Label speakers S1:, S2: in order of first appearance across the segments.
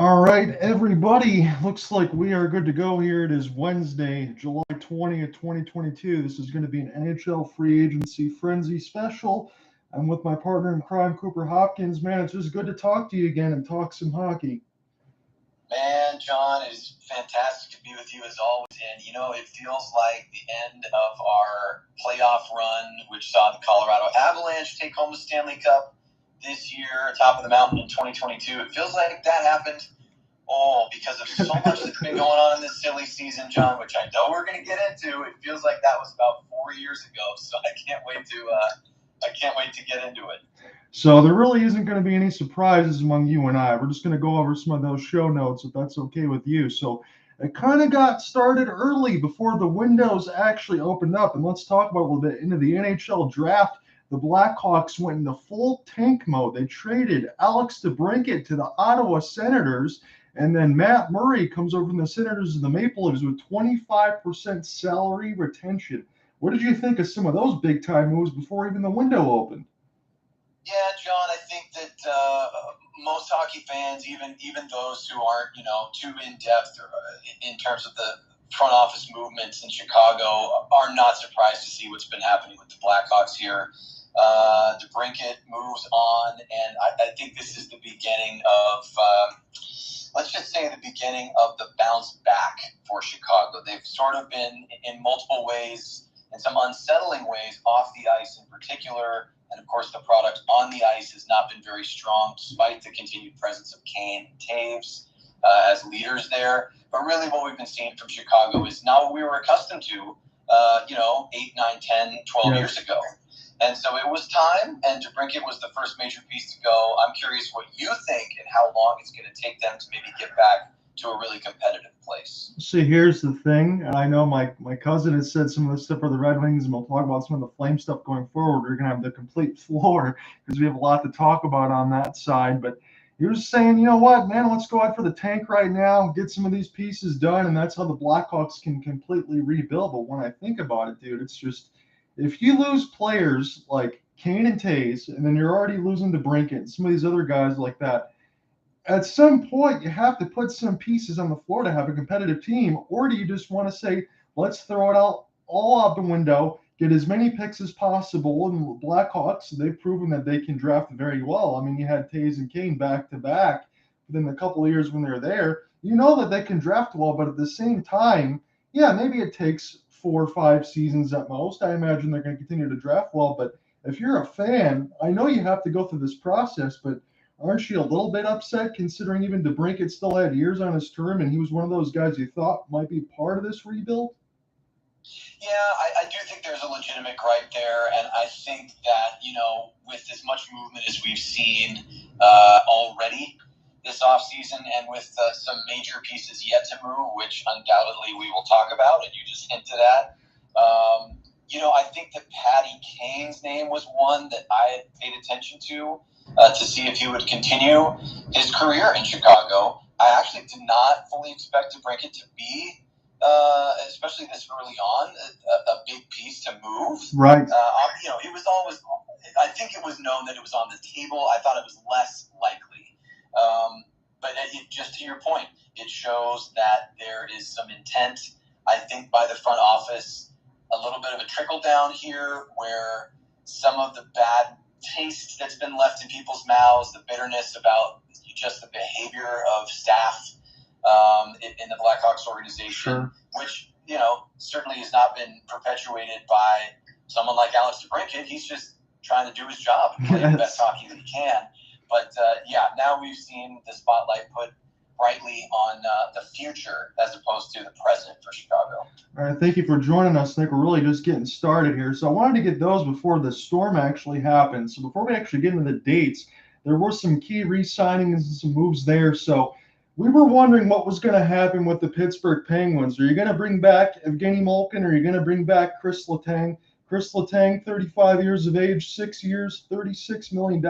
S1: All right, everybody. Looks like we are good to go here. It is Wednesday, July 20th, 2022. This is going to be an NHL free agency frenzy special. I'm with my partner in crime, Cooper Hopkins. Man, it's just good to talk to you again and talk some hockey.
S2: Man, John, it is fantastic to be with you as always. And, it feels like the end of our playoff run, which saw the Colorado Avalanche take home the Stanley Cup this year, top of the mountain in 2022. It feels like that happened, because of so much that's been going on in this silly season, John, which I know we're going to get into. It feels like that was about 4 years ago, so I can't wait to get into it.
S1: So there really isn't going to be any surprises among you and I. We're just going to go over some of those show notes if that's okay with you. So it kind of got started early before the windows actually opened up. And let's talk about a little bit into the NHL draft. The Blackhawks went into full tank mode. They traded Alex DeBrincat to the Ottawa Senators. And then Matt Murray comes over from the Senators to the Maple Leafs with 25% salary retention. What did you think of some of those big time moves before even the window opened?
S2: Yeah, John, I think that most hockey fans, even those who aren't, too in depth in terms of the front office movements in Chicago, are not surprised to see what's been happening with the Blackhawks here. DeBrincat moves on, and I think this is the beginning of, let's just say, the beginning of the bounce back for Chicago. They've sort of been in multiple ways, in some unsettling ways, off the ice in particular. And, of course, the product on the ice has not been very strong, despite the continued presence of Kane and Taves as leaders there. But really what we've been seeing from Chicago is not what we were accustomed to, 8, 9, 10, 12 years ago. And so it was time, and DeBrincat was the first major piece to go. I'm curious what you think and how long it's going to take them to maybe get back to a really competitive place.
S1: See, here's the thing. I know my cousin has said some of the stuff for the Red Wings, and we'll talk about some of the Flame stuff going forward. We're going to have the complete floor because we have a lot to talk about on that side. But he was saying, you know what, man, let's go out for the tank right now, get some of these pieces done, and that's how the Blackhawks can completely rebuild. But when I think about it, dude, it's just if you lose players like Kane and Taves, and then you're already losing DeBrincat and some of these other guys like that, at some point you have to put some pieces on the floor to have a competitive team, or do you just want to say, let's throw it all out the window, get as many picks as possible? And the Blackhawks, they've proven that they can draft very well. I mean, you had Taves and Kane back to back within a couple of years when they're there. You know that they can draft well, but at the same time, yeah, maybe it takes 4 or 5 seasons at most. I imagine they're going to continue to draft well, but if you're a fan, I know you have to go through this process, but aren't you a little bit upset considering even DeBrincat still had years on his term and he was one of those guys you thought might be part of this rebuild?
S2: Yeah, I do think there's a legitimate gripe there, and I think that, with as much movement as we've seen already this offseason, and with some major pieces yet to move, which undoubtedly we will talk about, and you just hinted at, I think that Patty Kane's name was one that I had paid attention to see if he would continue his career in Chicago. I actually did not fully expect DeBrincat to be, especially this early on, a big piece to move.
S1: Right.
S2: It was always, I think it was known that it was on the table. I thought it was less likely. But just to your point, it shows that there is some intent, I think, by the front office, a little bit of a trickle down here where some of the bad taste that's been left in people's mouths, the bitterness about just the behavior of staff in the Blackhawks organization,
S1: sure,
S2: which, certainly has not been perpetuated by someone like Alex DeBrincat. He's just trying to do his job and play the best hockey that he can. But, now we've seen the spotlight put brightly on the future as opposed to the present for Chicago.
S1: All right, thank you for joining us, Nick. We're really just getting started here. So I wanted to get those before the storm actually happened. So before we actually get into the dates, there were some key re-signings and some moves there. So we were wondering what was going to happen with the Pittsburgh Penguins. Are you going to bring back Evgeny Malkin, or are you going to bring back Chris Letang? Chris Letang, 35 years of age, 6 years, $36 million.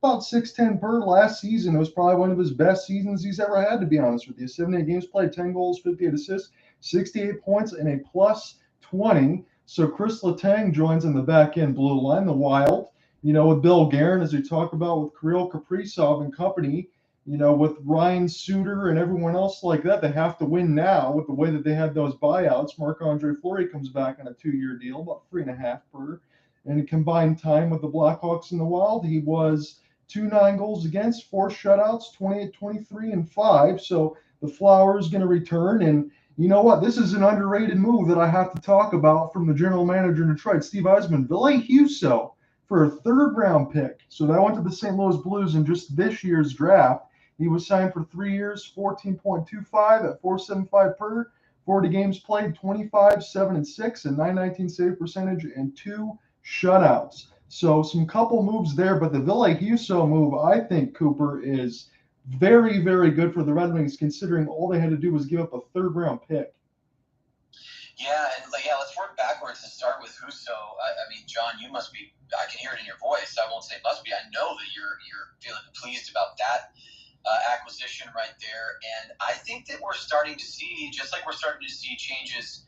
S1: About 6'10" per last season. It was probably one of his best seasons he's ever had, to be honest with you. 78 games played, 10 goals, 58 assists, 68 points, and a plus 20. So Chris Letang joins in the back end blue line, the Wild. With Bill Guerin, as we talked about with Kirill Kaprizov and company. with Ryan Suter and everyone else like that, they have to win now with the way that they had those buyouts. Marc-Andre Fleury comes back on a 2-year deal, about 3.5 per. And in combined time with the Blackhawks and the Wild, he was 2-9 goals against, 4 shutouts, 28-23 and 5. So the Flower is going to return. And you know what? This is an underrated move that I have to talk about from the general manager in Detroit, Steve Yzerman. Ville Husso for a 3rd-round pick. So that went to the St. Louis Blues in just this year's draft. He was signed for 3 years, 14.25 at 4.75 per, 40 games played, 25, 7 and 6, and 919 save percentage, and 2 shutouts. So some couple moves there, but the Ville Husso move, I think, Cooper, is very, very good for the Red Wings, considering all they had to do was give up a 3rd-round pick.
S2: Yeah, and let's work backwards and start with Husso. I mean, John, you must be. I can hear it in your voice. I won't say must be. I know that you're feeling pleased about that acquisition right there. And I think that we're starting to see, just like we're starting to see changes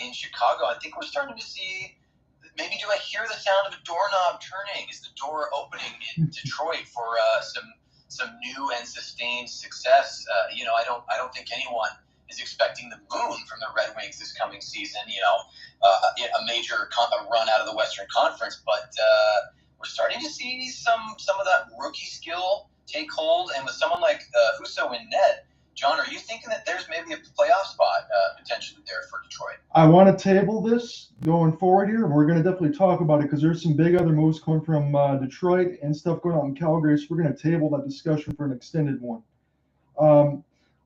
S2: in Chicago, I think we're starting to see, maybe do I hear the sound of a doorknob turning? Is the door opening in Detroit for some new and sustained success? I don't think anyone is expecting the moon from the Red Wings this coming season, a major run out of the Western Conference, but we're starting to see some of that rookie skill take hold, and with someone like Husso in net, John, are you thinking that there's maybe a playoff spot potentially there for Detroit?
S1: I want to table this going forward here. We're going to definitely talk about it because there's some big other moves coming from Detroit and stuff going on in Calgary, so we're going to table that discussion for an extended one.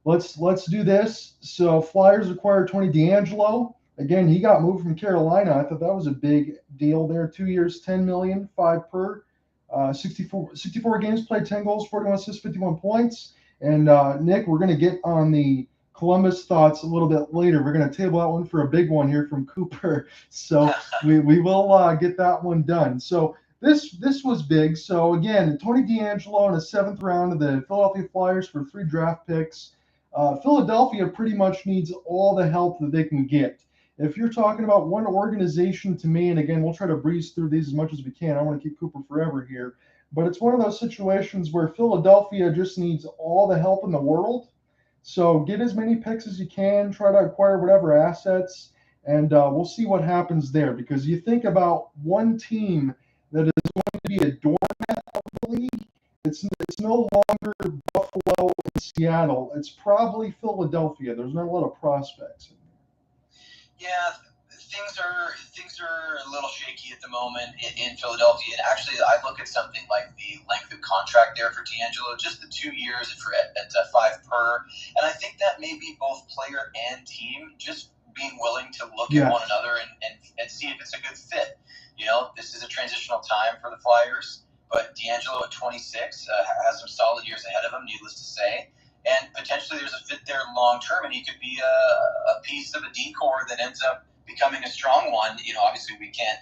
S1: Let's do this. So Flyers acquired Tony DeAngelo. Again, he got moved from Carolina. I thought that was a big deal there. 2 years, $10 million, 5 per. 64 games played, 10 goals, 41 assists, 51 points. And Nick, we're going to get on the Columbus thoughts a little bit later. We're going to table that one for a big one here from Cooper. So we will get that one done. So this was big. So again, Tony DeAngelo in the 7th round of the Philadelphia Flyers for 3 draft picks. Philadelphia pretty much needs all the help that they can get. If you're talking about one organization to me, and again, we'll try to breeze through these as much as we can. I don't want to keep Cooper forever here. But it's one of those situations where Philadelphia just needs all the help in the world. So get as many picks as you can, try to acquire whatever assets, and we'll see what happens there. Because you think about one team that is going to be a doormat of the league, it's no longer Buffalo and Seattle. It's probably Philadelphia. There's not a lot of prospects.
S2: Yeah, things are a little shaky at the moment in Philadelphia. And actually, I look at something like the length of contract there for DeAngelo, just the 2 years at 5 per. And I think that may be both player and team just being willing to look at one another and see if it's a good fit. This is a transitional time for the Flyers, but DeAngelo at 26 has some solid years ahead of him, needless to say. And potentially there's a fit there long term, and he could be a piece of a decor that ends up becoming a strong one. Obviously we can't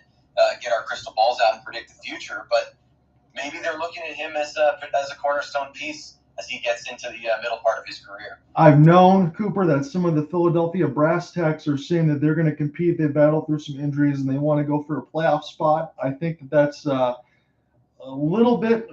S2: get our crystal balls out and predict the future, but maybe they're looking at him as a cornerstone piece as he gets into the middle part of his career.
S1: I've known, Cooper, that some of the Philadelphia brass tacks are saying that they're going to compete. They battled through some injuries and they want to go for a playoff spot. I think that's a little bit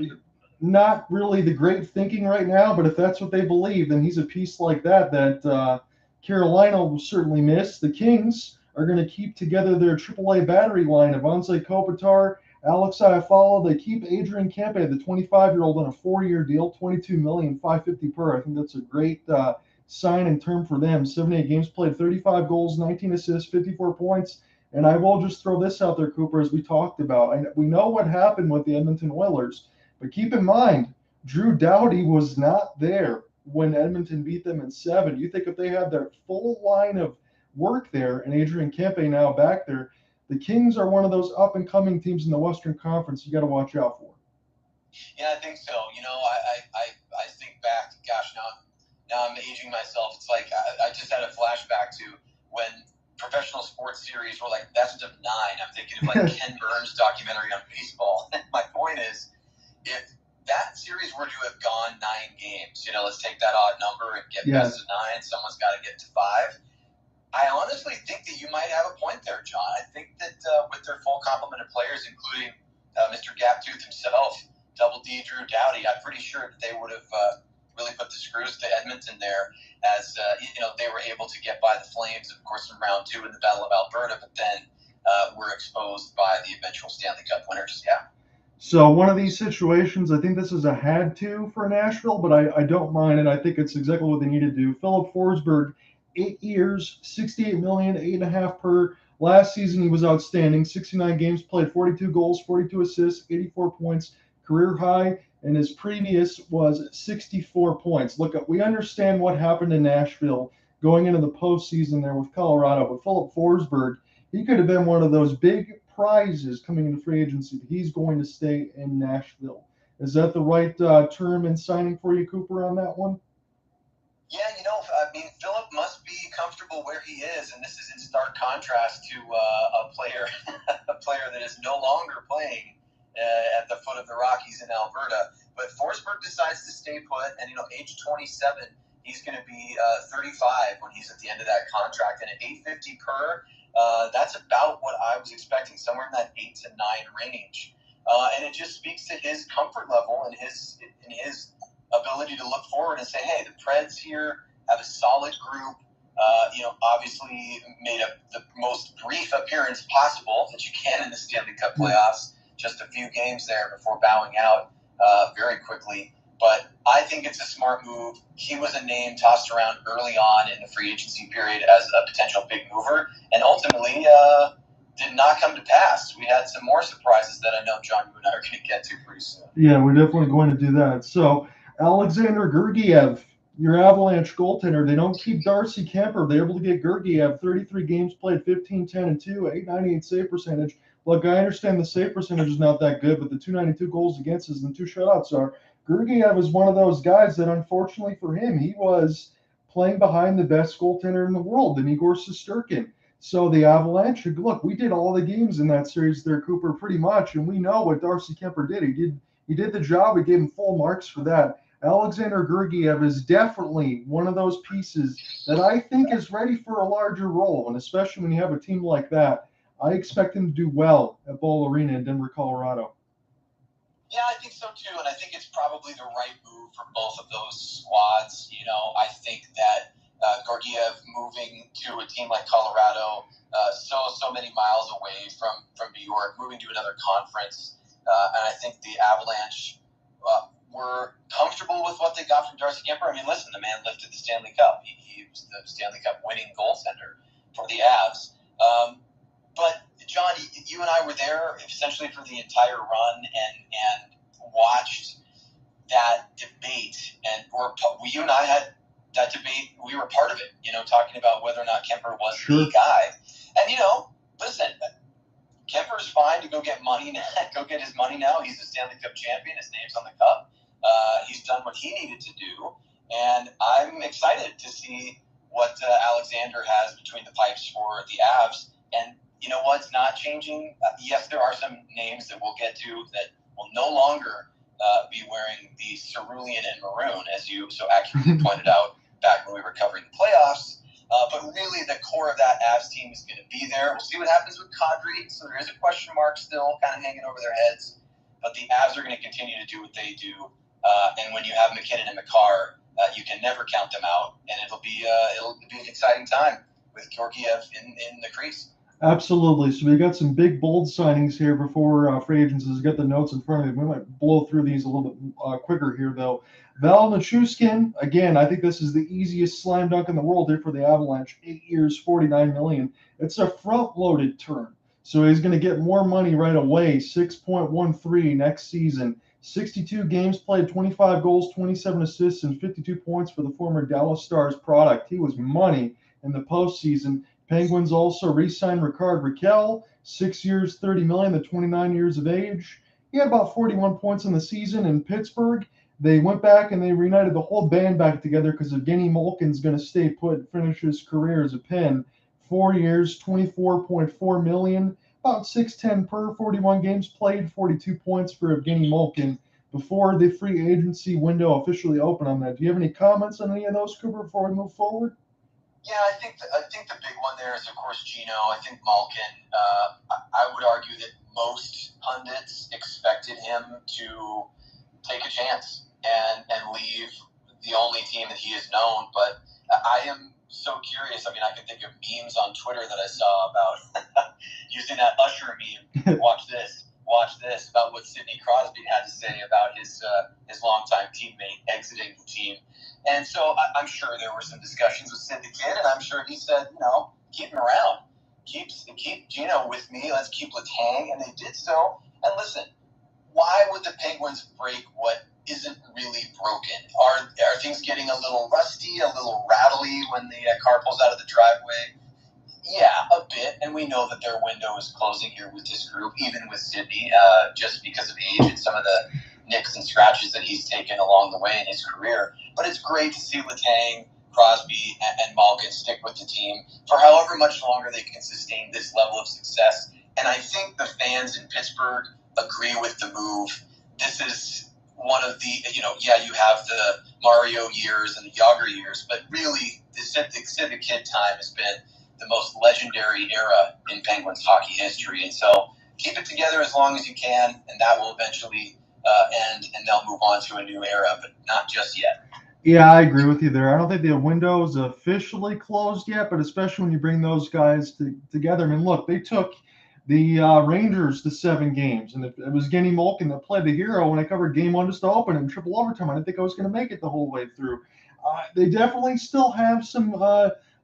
S1: not really the great thinking right now, but if that's what they believe, then he's a piece like that Carolina will certainly miss. The Kings are going to keep together their AAA battery line of Anze Kopitar, Alex Iafallo. They keep Adrian Kempe, the 25-year-old, on a 4-year deal, $22 million, $550 per. I think that's a great sign and term for them. 78 games played, 35 goals, 19 assists, 54 points. And I will just throw this out there, Cooper, as we talked about. We know what happened with the Edmonton Oilers. But keep in mind, Drew Doughty was not there when Edmonton beat them in 7. You think if they had their full line of work there and Adrian Kempe now back there, the Kings are one of those up-and-coming teams in the Western Conference you got to watch out for.
S2: Yeah, I think so. I think back, gosh, now I'm aging myself. It's like I just had a flashback to when professional sports series were like best of 9. I'm thinking of like Ken Burns' documentary on baseball. My point is, if that series were to have gone 9 games, let's take that odd number and get best of 9, someone's got to get to 5. I honestly think that you might have a point there, John. I think that with their full complement of players, including Mr. Gaptooth himself, Double D, Drew Doughty, I'm pretty sure that they would have really put the screws to Edmonton there, as they were able to get by the Flames, of course, in round 2 in the Battle of Alberta, but then were exposed by the eventual Stanley Cup winners. Yeah.
S1: So one of these situations, I think this is a had to for Nashville, but I don't mind it. I think it's exactly what they need to do. Philip Forsberg, 8 years, 68 million, 8.5 per. Last season he was outstanding. 69 games played, 42 goals, 42 assists, 84 points, career high, and his previous was 64 points. Look, we understand what happened in Nashville going into the postseason there with Colorado, but Philip Forsberg, he could have been one of those big prizes coming into free agency, but he's going to stay in Nashville. Is that the right term in signing for you, Cooper, on that one?
S2: Yeah, Philip must be comfortable where he is, and this is in stark contrast to a player that is no longer playing at the foot of the Rockies in Alberta. But Forsberg decides to stay put, and age 27, he's going to be 35 when he's at the end of that contract, and at $850 per. That's about what I was expecting, somewhere in that 8 to 9 range, and it just speaks to his comfort level and his ability to look forward and say, hey, the Preds here have a solid group. Obviously made the most brief appearance possible that you can in the Stanley Cup playoffs, just a few games there before bowing out very quickly. But I think it's a smart move. He was a name tossed around early on in the free agency period as a potential big mover, and ultimately did not come to pass. We had some more surprises that I know, John, you and I are going to get to pretty soon.
S1: Yeah, we're definitely going to do that. So, Alexander Georgiev, your Avalanche goaltender, they don't keep Darcy Kemper. They're able to get Georgiev, 33 games played, 15, 10, and 2, 898 save percentage. Look, I understand the save percentage is not that good, but the 292 goals against us and 2 shutouts are. Georgiev is one of those guys that, unfortunately for him, he was playing behind the best goaltender in the world, and Igor Shesterkin. So the Avalanche, look, we did all the games in that series there, Cooper, pretty much, and we know what Darcy Kemper did. He did the job. We gave him full marks for that. Alexander Georgiev is definitely one of those pieces that I think is ready for a larger role, and especially when you have a team like that, I expect him to do well at Ball Arena in Denver, Colorado.
S2: Yeah, I think so too, and I think it's probably the right move for both of those squads. I think that Georgiev moving to a team like Colorado, so many miles away from New York, moving to another conference, and I think the Avalanche were comfortable with what they got from Darcy Kemper. I mean, listen, the man lifted the Stanley Cup. He was the Stanley Cup winning goaltender for the Avs. But John, you and I were there essentially for the entire run and watched that debate, and you and I had that debate. We were part of it, talking about whether or not Kemper was the guy. And listen, Kemper's fine to go get his money now. He's a Stanley Cup champion. His name's on the cup. He's done what he needed to do, and I'm excited to see what Alexander has between the pipes for the Avs. And you know what's not changing? Yes, there are some names that we'll get to that will no longer be wearing the cerulean and maroon, as you so accurately pointed out back when we were covering the playoffs. But really, the core of that Avs team is going to be there. We'll see what happens with Kadri. So there is a question mark still kind of hanging over their heads. But the Avs are going to continue to do what they do. And when you have McKinnon and McCarr, you can never count them out. And it'll be an exciting time with Georgiev in the crease.
S1: Absolutely. So we got some big, bold signings here before free agents. Get the notes in front of me. We might blow through these a little bit quicker here, though. Val Nichushkin, again, I think this is the easiest slam dunk in the world here for the Avalanche. 8 years, $49 million. It's a front-loaded term, so he's going to get more money right away. 6.13 next season. 62 games played, 25 goals, 27 assists, and 52 points for the former Dallas Stars product. He was money in the postseason. Penguins also re-signed Rickard Rakell, 6 years, $30 million, at 29 years of age. He had about 41 points in the season in Pittsburgh. They went back and they reunited the whole band back together because Evgeny Malkin's going to stay put and finish his career as a Pen. 4 years, $24.4 million, about 6.10 per, 41 games played, 42 points for Evgeny Malkin before the free agency window officially opened on that. Do you have any comments on any of those, Cooper, before we move forward?
S2: Yeah, I think the big one there is, of course, Gino. I think Malkin, I would argue that most pundits expected him to take a chance and leave the only team that he has known. But I am so curious. I mean, I can think of memes on Twitter that I saw about using that Usher meme. Watch this about what Sidney Crosby had to say about his longtime teammate exiting the team. And so I'm sure there were some discussions with Sid the Kid, and I'm sure he said, keep him around. Keep Gino with me. Let's keep Letang. And they did so. And listen, why would the Penguins break what isn't really broken? Are things getting a little rusty, a little rattly when the car pulls out of the driveway? Yeah, a bit. And we know that their window is closing here with this group, even with Sidney, just because of age and some of the nicks and scratches that he's taken along the way in his career. But it's great to see Letang, Crosby, and Malkin stick with the team for however much longer they can sustain this level of success. And I think the fans in Pittsburgh agree with the move. This is one of the, you have the Mario years and the Yager years, but really the Sid the Kid time has been the most legendary era in Penguins hockey history. And so keep it together as long as you can, and that will eventually end, and they'll move on to a new era, but not just yet.
S1: Yeah, I agree with you there. I don't think the window is officially closed yet, but especially when you bring those guys together. I mean, look, they took the Rangers to 7 games, and it was Genny Malkin that played the hero when I covered game 1 just to open in triple overtime. I didn't think I was going to make it the whole way through. They definitely still have some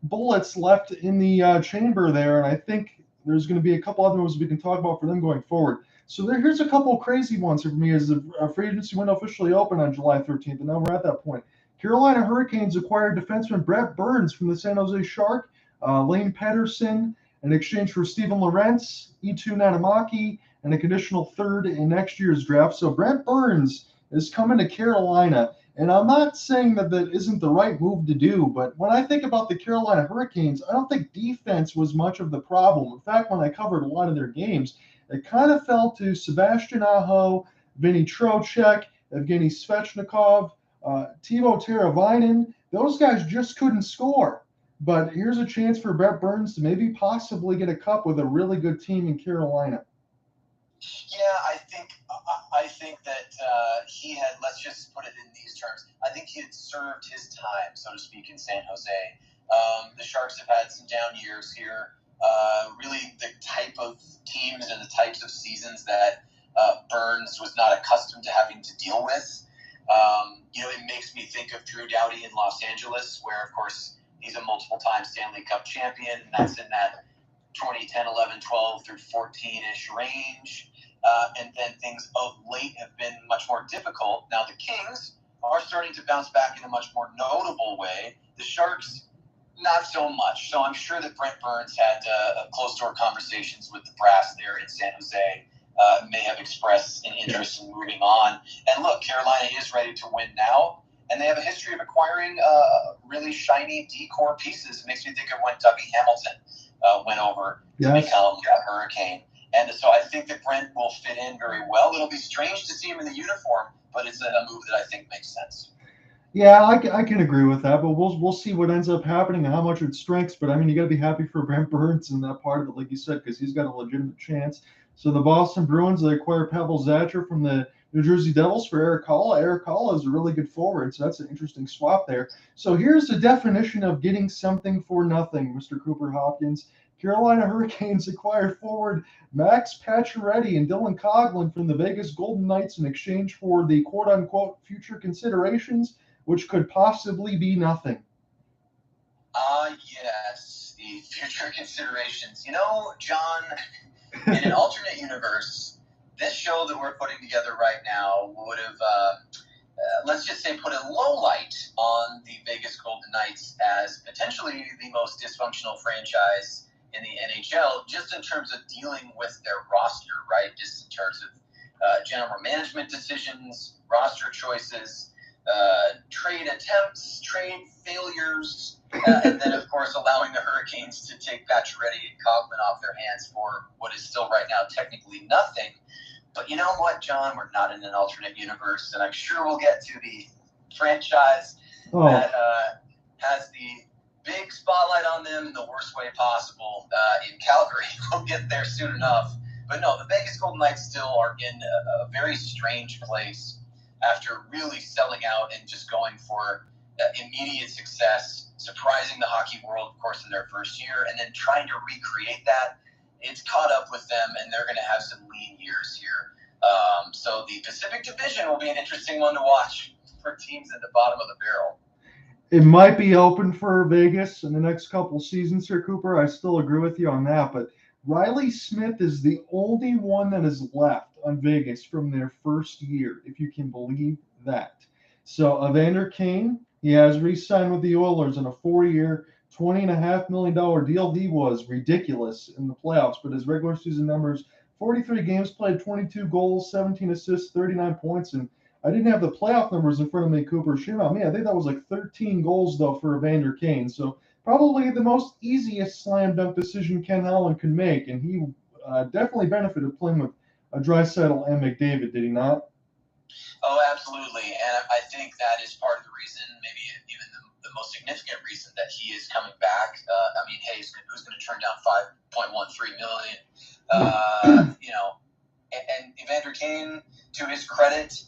S1: bullets left in the chamber there, and I think there's going to be a couple other ones we can talk about for them going forward. So here's a couple of crazy ones for me as the free agency window officially opened on July 13th, and now we're at that point. Carolina Hurricanes acquired defenseman Brett Burns from the San Jose Shark, Lane Pedersen in exchange for Steven Lorentz, Eetu Natamaki, and a conditional third in next year's draft. So Brett Burns is coming to Carolina. And I'm not saying that isn't the right move to do, but when I think about the Carolina Hurricanes, I don't think defense was much of the problem. In fact, when I covered a lot of their games, it kind of fell to Sebastian Aho, Vinny Trocheck, Evgeny Svechnikov, Teuvo Teravainen. Those guys just couldn't score. But here's a chance for Brett Burns to maybe possibly get a cup with a really good team in Carolina.
S2: Yeah, I think that he had, let's just put it in these terms, I think he had served his time, so to speak, in San Jose. The Sharks have had some down years here. Really the type of teams and the types of seasons that Burns was not accustomed to having to deal with. It makes me think of Drew Doughty in Los Angeles, where, of course, he's a multiple-time Stanley Cup champion, and that's in that 2010, 11, 12 through 14-ish range. And then things of late have been much more difficult. Now the Kings are starting to bounce back in a much more notable way. The Sharks, not so much. So I'm sure that Brent Burns had closed-door conversations with the brass there in San Jose, may have expressed an interest in moving on. And look, Carolina is ready to win now, and they have a history of acquiring really shiny decor pieces. It makes me think of when Dougie Hamilton went over to become a Hurricane. And so I think that Brent will fit in very well. It'll be strange to see him in the uniform, but it's a move that I think makes sense.
S1: Yeah, I can agree with that, but we'll see what ends up happening and how much it strengths. But I mean, you got to be happy for Brent Burns in that part of it, like you said, because he's got a legitimate chance. So the Boston Bruins, they acquire Pavel Zacher from the New Jersey Devils for Eric Halla. Eric Halla is a really good forward, so that's an interesting swap there. So here's the definition of getting something for nothing, Mr. Cooper Hopkins. Carolina Hurricanes acquired forward Max Pacioretty and Dylan Coghlan from the Vegas Golden Knights in exchange for the quote-unquote future considerations, which could possibly be nothing.
S2: Yes, the future considerations. John, in an alternate universe, this show that we're putting together right now would have, let's just say, put a low light on the Vegas Golden Knights as potentially the most dysfunctional franchise in the NHL, just in terms of dealing with their roster, right? Just in terms of general management decisions, roster choices, trade attempts, trade failures, and then, of course, allowing the Hurricanes to take Pacioretty and Coghlan off their hands for what is still right now technically nothing. But you know what, John? We're not in an alternate universe, and I'm sure we'll get to the franchise that has the big spotlight on them in the worst way possible in Calgary. We'll get there soon enough. But no, the Vegas Golden Knights still are in a very strange place after really selling out and just going for immediate success, surprising the hockey world, of course, in their first year, and then trying to recreate that. It's caught up with them, and they're going to have some lean years here. So the Pacific Division will be an interesting one to watch for teams at the bottom of the barrel.
S1: It might be open for Vegas in the next couple seasons here, Cooper. I still agree with you on that, but Riley Smith is the only one that is left on Vegas from their first year, if you can believe that. So Evander Kane, he has re-signed with the Oilers on a 4-year, $20.5 million deal. He was ridiculous in the playoffs, but his regular season numbers, 43 games played, 22 goals, 17 assists, 39 points, and I didn't have the playoff numbers in front of me, Cooper. Shame on me. I think that was like 13 goals, though, for Evander Kane. So probably the most easiest slam dunk decision Ken Holland could make, and he definitely benefited playing with Draisaitl and McDavid, did he not?
S2: Oh, absolutely. And I think that is part of the reason, maybe even the most significant reason that he is coming back. I mean, hey, who's going to turn down $5.13 million? And Evander Kane, to his credit,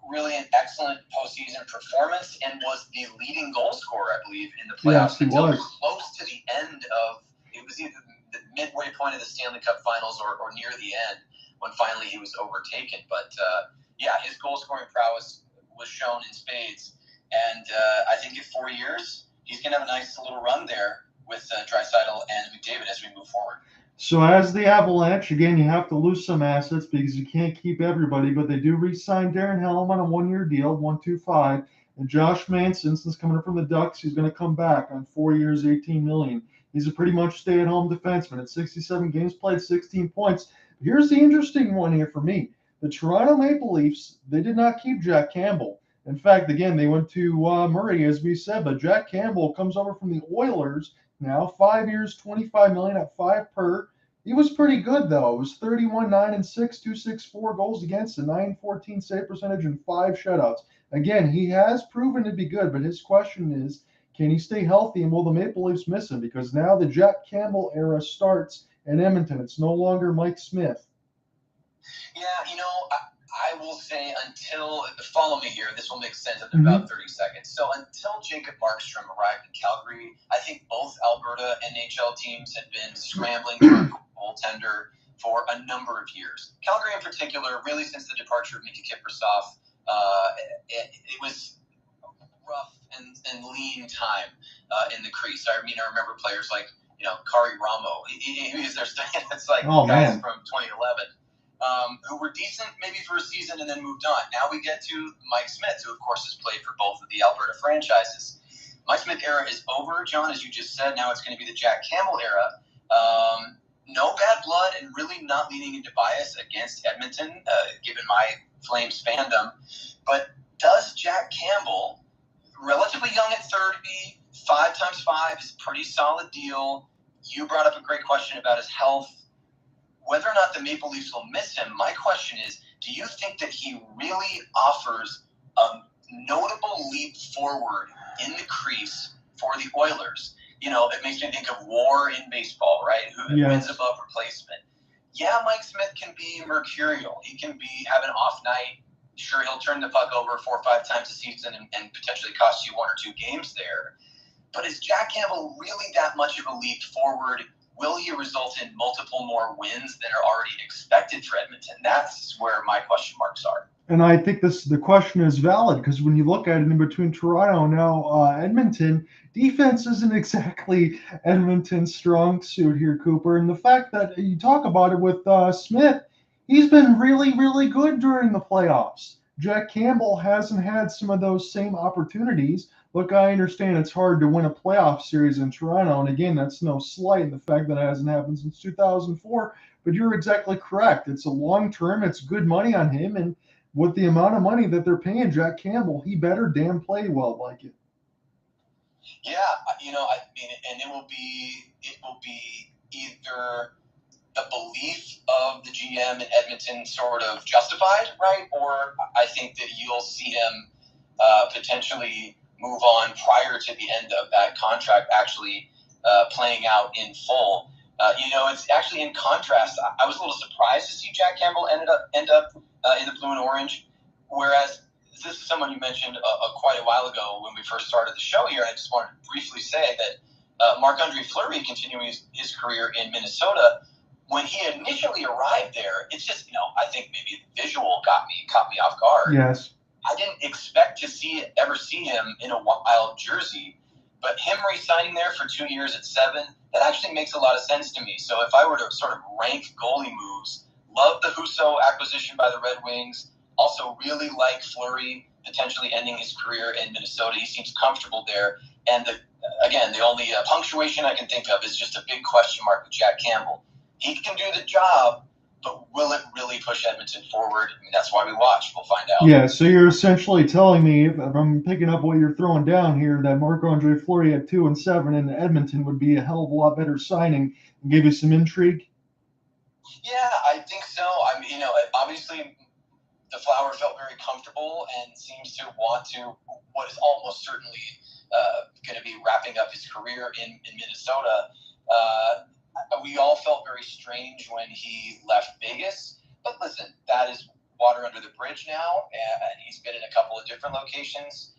S2: really an excellent postseason performance and was the leading goal scorer, I believe, in the playoffs until close to the end of it was either the midway point of the Stanley Cup Finals or near the end when finally he was overtaken. But his goal scoring prowess was shown in spades, and I think in 4 years he's going to have a nice little run there with Draisaitl and McDavid as we move forward.
S1: So as the Avalanche, again, you have to lose some assets because you can't keep everybody, but they do re-sign Darren Helm on a 1-year deal, 125, and Josh Manson, since coming up from the Ducks, he's going to come back on 4 years, $18 million. He's a pretty much stay-at-home defenseman at 67 games played, 16 points. Here's the interesting one here for me. The Toronto Maple Leafs, they did not keep Jack Campbell. In fact, again, they went to Murray, as we said, but Jack Campbell comes over from the Oilers now, 5 years, $25 million at 5 per. He was pretty good, though. It was 31, 9, and 6, 264 goals against, a 914 save percentage, and 5 shutouts. Again, he has proven to be good, but his question is, can he stay healthy, and will the Maple Leafs miss him? Because now the Jack Campbell era starts in Edmonton. It's no longer Mike Smith.
S2: Yeah, I will say follow me here, this will make sense in about 30 seconds. So until Jacob Markstrom arrived in Calgary, I think both Alberta NHL teams had been scrambling for a goaltender for a number of years. Calgary in particular, really since the departure of Miikka Kiprusoff, it was rough and lean time in the crease. I remember players like, Kari Ramo. He was their it's like guys from 2011. Who were decent maybe for a season and then moved on. Now we get to Mike Smith, who, of course, has played for both of the Alberta franchises. Mike Smith era is over, John, as you just said. Now it's going to be the Jack Campbell era. No bad blood and really not leaning into bias against Edmonton, given my Flames fandom. But does Jack Campbell, relatively young at 30, 5 times 5 is a pretty solid deal. You brought up a great question about his health. Whether or not the Maple Leafs will miss him, my question is, do you think that he really offers a notable leap forward in the crease for the Oilers? It makes me think of war in baseball, right? Who wins above replacement? Yeah, Mike Smith can be mercurial. He can have an off night. Sure, he'll turn the puck over 4 or 5 times a season and potentially cost you 1 or 2 games there. But is Jack Campbell really that much of a leap forward? Will he result in multiple more wins than are already expected for Edmonton? That's where my question marks are.
S1: And I think the question is valid because when you look at it in between Toronto and now Edmonton, defense isn't exactly Edmonton's strong suit here, Cooper. And the fact that you talk about it with Smith, he's been really, really good during the playoffs. Jack Campbell hasn't had some of those same opportunities. Look, I understand it's hard to win a playoff series in Toronto, and again, that's no slight in the fact that it hasn't happened since 2004, but you're exactly correct. It's a long term, it's good money on him, and with the amount of money that they're paying Jack Campbell, he better damn play well like it.
S2: Yeah, and it will be either the belief of the GM in Edmonton sort of justified, right? Or I think that you'll see him potentially move on prior to the end of that contract actually playing out in full. It's actually in contrast. I was a little surprised to see Jack Campbell end up in the blue and orange, whereas this is someone you mentioned quite a while ago when we first started the show here. I just wanted to briefly say that Marc-Andre Fleury continuing his career in Minnesota, when he initially arrived there, it's just, I think maybe the visual caught me off guard.
S1: Yes.
S2: I didn't expect to ever see him in a Wild jersey, but him re-signing there for 2 years at 7, that actually makes a lot of sense to me. So if I were to sort of rank goalie moves, love the Husso acquisition by the Red Wings. Also really like Fleury potentially ending his career in Minnesota. He seems comfortable there. And the only punctuation I can think of is just a big question mark with Jack Campbell. He can do the job, but will it really push Edmonton forward? I mean, that's why we watch. We'll find out.
S1: Yeah, so you're essentially telling me, if I'm picking up what you're throwing down here, that Marc-Andre Fleury at 2 and 7 in Edmonton would be a hell of a lot better signing and give you some intrigue?
S2: Yeah, I think so. I mean, obviously the Flower felt very comfortable and seems to want to, what is almost certainly going to be wrapping up his career in Minnesota. We all felt very strange when he left Vegas. But listen, that is water under the bridge now, and he's been in a couple of different locations.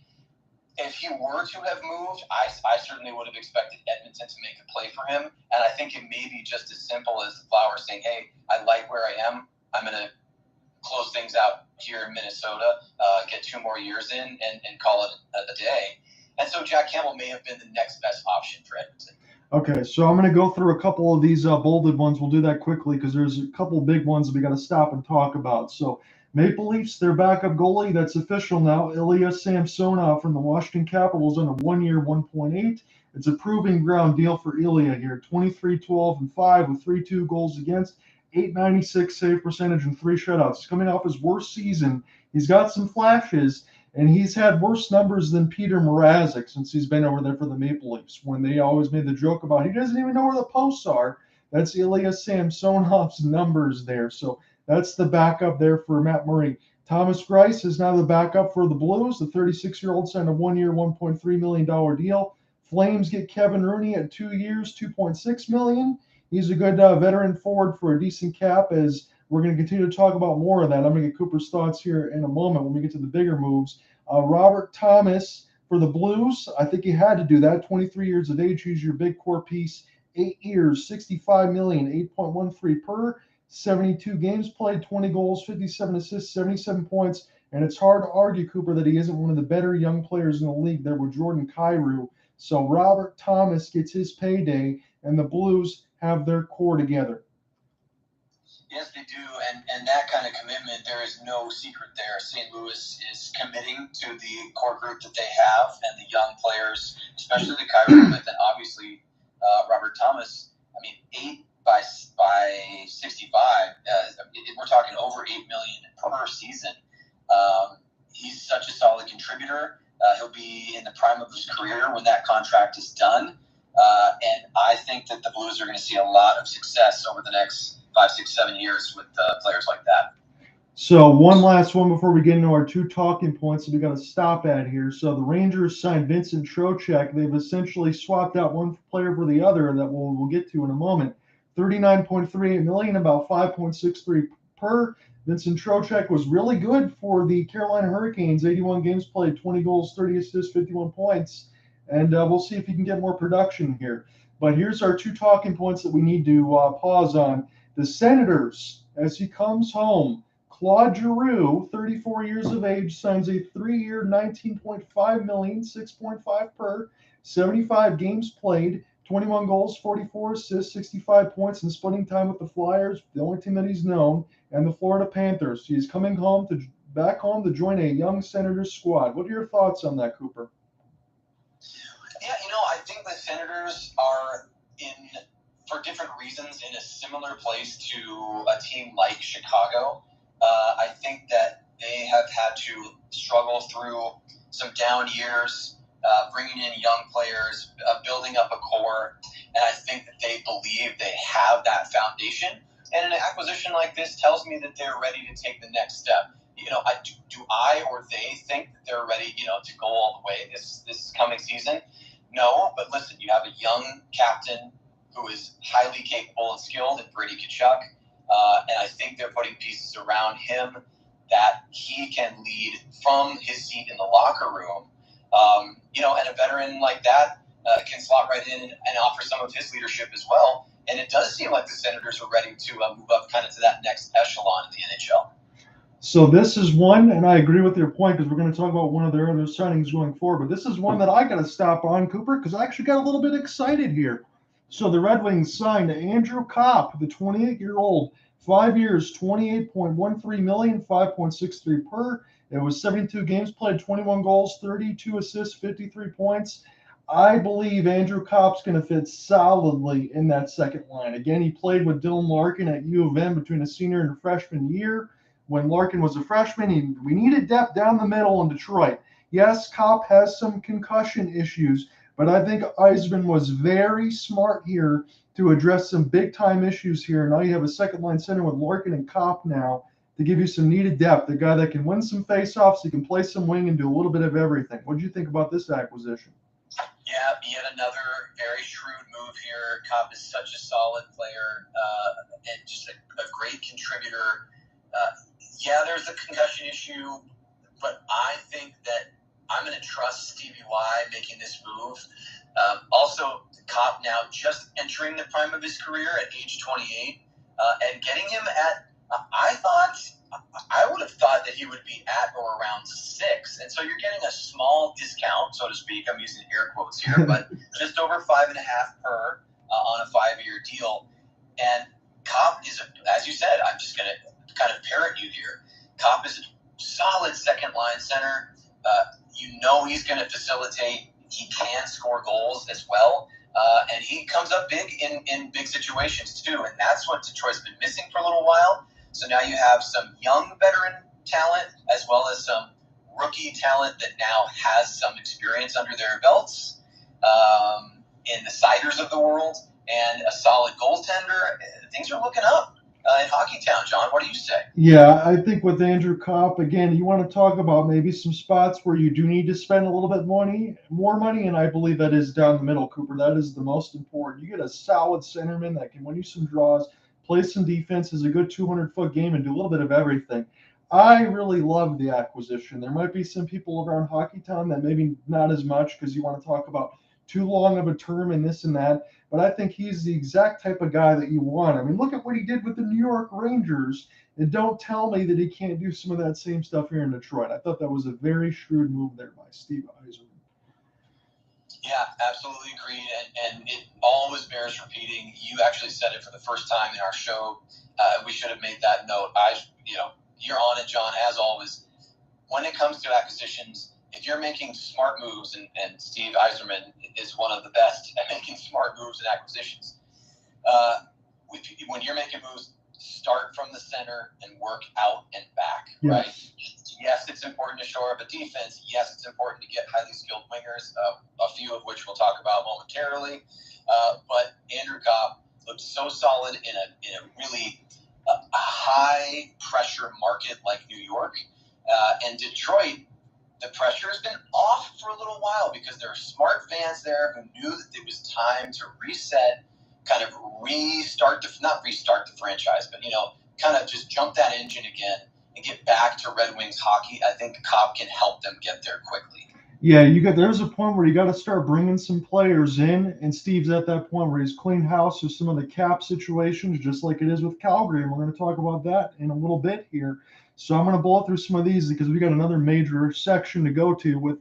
S2: If he were to have moved, I certainly would have expected Edmonton to make a play for him. And I think it may be just as simple as the Flower saying, hey, I like where I am. I'm going to close things out here in Minnesota, get 2 more years in, and call it a day. And so Jack Campbell may have been the next best option for Edmonton.
S1: Okay, so I'm going to go through a couple of these bolded ones. We'll do that quickly because there's a couple big ones that we got to stop and talk about. So Maple Leafs, their backup goalie, that's official now, Ilya Samsonov from the Washington Capitals on a 1-year, $1.8. It's a proving ground deal for Ilya here. 23-12-5 with 3-2 goals against, .896 save percentage, and 3 shutouts. Coming off his worst season, he's got some flashes, and he's had worse numbers than Peter Mrazek since he's been over there for the Maple Leafs, when they always made the joke about he doesn't even know where the posts are. That's Ilya Samsonov's numbers there. So that's the backup there for Matt Murray. Thomas Greiss is now the backup for the Blues. The 36-year-old signed a 1-year, $1.3 million deal. Flames get Kevin Rooney at 2 years, $2.6 million. He's a good veteran forward for a decent cap, as we're going to continue to talk about more of that. I'm going to get Cooper's thoughts here in a moment when we get to the bigger moves. Robert Thomas for the Blues, I think he had to do that. 23 years of age, he's your big core piece. 8 years, $65 million, 8.13 per. 72 games played, 20 goals, 57 assists, 77 points. And it's hard to argue, Cooper, that he isn't one of the better young players in the league there with Jordan Kyrou. So Robert Thomas gets his payday, and the Blues have their core together.
S2: Yes, they do, and that kind of commitment, there is no secret there. St. Louis is committing to the core group that they have and the young players, especially the Kyrou, but then obviously Robert Thomas. I mean, 8 by 65. We're talking over $8 million per season. He's such a solid contributor. He'll be in the prime of his career when that contract is done. And I think that the Blues are going to see a lot of success over the next 5, 6, 7 years with players like that.
S1: So one last one before we get into our 2 talking points that we got to stop at here. So the Rangers signed Vincent Trocheck. They've essentially swapped out one player for the other that we'll get to in a moment. $39.38 million, about 5.63 per. Vincent Trocheck was really good for the Carolina Hurricanes. 81 games played, 20 goals, 30 assists, 51 points. And we'll see if he can get more production here. But here's our 2 talking points that we need to pause on. The Senators, as he comes home, Claude Giroux, 34 years of age, signs a 3-year, $19.5 million, 6.5 per, 75 games played, 21 goals, 44 assists, 65 points, and splitting time with the Flyers, the only team that he's known, and the Florida Panthers. He's coming back home to join a young Senators squad. What are your thoughts on that, Cooper?
S2: Yeah, I think the Senators are for different reasons, in a similar place to a team like Chicago. I think that they have had to struggle through some down years, bringing in young players, building up a core, and I think that they believe they have that foundation. And an acquisition like this tells me that they're ready to take the next step. Do I or they think that they're ready, to go all the way this coming season? No, but listen, you have a young captain who is highly capable and skilled in Brady Tkachuk, and I think they're putting pieces around him that he he can lead from his seat in the locker room. And a veteran like that can slot right in and offer some of his leadership as well. And it does seem like the Senators are ready to move up kind of to that next echelon in the NHL.
S1: So this is one, and I agree with your point because we're going to talk about one of their other signings going forward. But this is one that I got to stop on, Cooper, because I actually got a little bit excited here. So the Red Wings signed Andrew Kopp, the 28-year-old, 5 years, $28.13 million, 5.63 per. It was 72 games played, 21 goals, 32 assists, 53 points. I believe Andrew Kopp's going to fit solidly in that second line. Again, he played with Dylan Larkin at U of M between a senior and a freshman year. When Larkin was a freshman, we needed depth down the middle in Detroit. Yes, Kopp has some concussion issues, but I think Yzerman was very smart here to address some big-time issues here. Now you have a second-line center with Larkin and Kopp now to give you some needed depth, a guy that can win some face-offs, he can play some wing and do a little bit of everything. What do you think about this acquisition?
S2: Yeah, yet another very shrewd move here. Kopp is such a solid player and just a great contributor. There's a concussion issue, but I think that I'm going to trust Stevie Y making this move. Also, Kopp now just entering the prime of his career at age 28, and getting him at, I would have thought that he would be at or around 6. And so you're getting a small discount, so to speak. I'm using air quotes here, but just over 5.5 per on a 5-year deal. And Kopp is, as you said, I'm just going to kind of parrot you here. Kopp is a solid second-line center. He's going to facilitate. He can score goals as well. And he comes up big in big situations, too. And that's what Detroit's been missing for a little while. So now you have some young veteran talent as well as some rookie talent that now has some experience under their belts in the Siders of the world and a solid goaltender. Things are looking up in Hockey Town. John, what do you say?
S1: Yeah, I think with Andrew Kopp, again, you want to talk about maybe some spots where you do need to spend a little bit more money, and I believe that is down the middle, Cooper. That is the most important. You get a solid centerman that can win you some draws, play some defense, is a good 200-foot game, and do a little bit of everything. I really love the acquisition. There might be some people around Hockey Town that maybe not as much because you want to talk about too long of a term and this and that. But I think he's the exact type of guy that you want. I mean, look at what he did with the New York Rangers, and don't tell me that he can't do some of that same stuff here in Detroit. I thought that was a very shrewd move there by Steve Yzerman.
S2: Yeah, absolutely agreed. And it always bears repeating. You actually said it for the first time in our show. We should have made that note. You're on it, John, as always. When it comes to acquisitions, if you're making smart moves, and Steve Yzerman is one of the best at making smart moves and acquisitions, when you're making moves, start from the center and work out and back, right? Yes, it's important to shore up a defense. Yes, it's important to get highly skilled wingers, a few of which we'll talk about momentarily. But Andrew Kopp looked so solid in a really high-pressure market like New York. And Detroit, the pressure has been off for a little while because there are smart fans there who knew that it was time to reset, kind of not restart the franchise, but, kind of just jump that engine again and get back to Red Wings hockey. I think Kopp can help them get there quickly.
S1: Yeah, there's a point where you got to start bringing some players in, and Steve's at that point where he's cleaned house with some of the cap situations, just like it is with Calgary, and we're going to talk about that in a little bit here. So I'm going to blow through some of these because we got another major section to go to with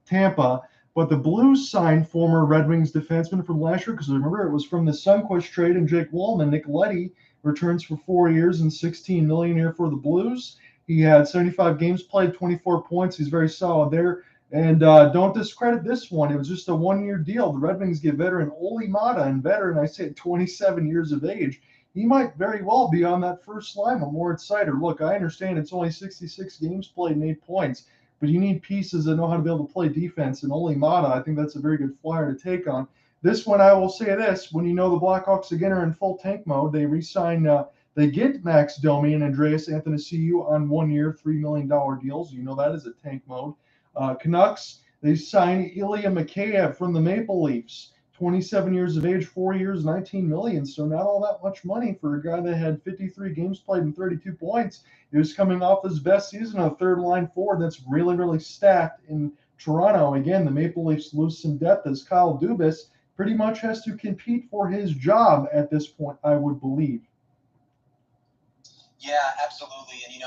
S1: Tampa. But the Blues signed former Red Wings defenseman from last year, because remember it was from the Sunquist trade, and Jake Wallman. Nick Leddy returns for 4 years and $16 million here for the Blues. He had 75 games played, 24 points. He's very solid there. And don't discredit this one. It was just a 1-year deal. The Red Wings get veteran Olli Maatta, and veteran, I say, 27 years of age. He might very well be on that first line with Moritz Seider. Look, I understand it's only 66 games played and 8 points, but you need pieces that know how to be able to play defense. And Olli Maatta, I think that's a very good flyer to take on. This one, I will say this. When the Blackhawks again are in full tank mode, they re-sign, they get Max Domi and Andreas Athanasiou on 1 year, $3 million deals. That is a tank mode. Canucks, they sign Ilya Mikheyev from the Maple Leafs. 27 years of age, 4 years, 19 million. So not all that much money for a guy that had 53 games played and 32 points. He was coming off his best season, a third line forward that's really, really stacked in Toronto. Again, the Maple Leafs lose some depth as Kyle Dubas pretty much has to compete for his job at this point, I would believe.
S2: Yeah, absolutely. And,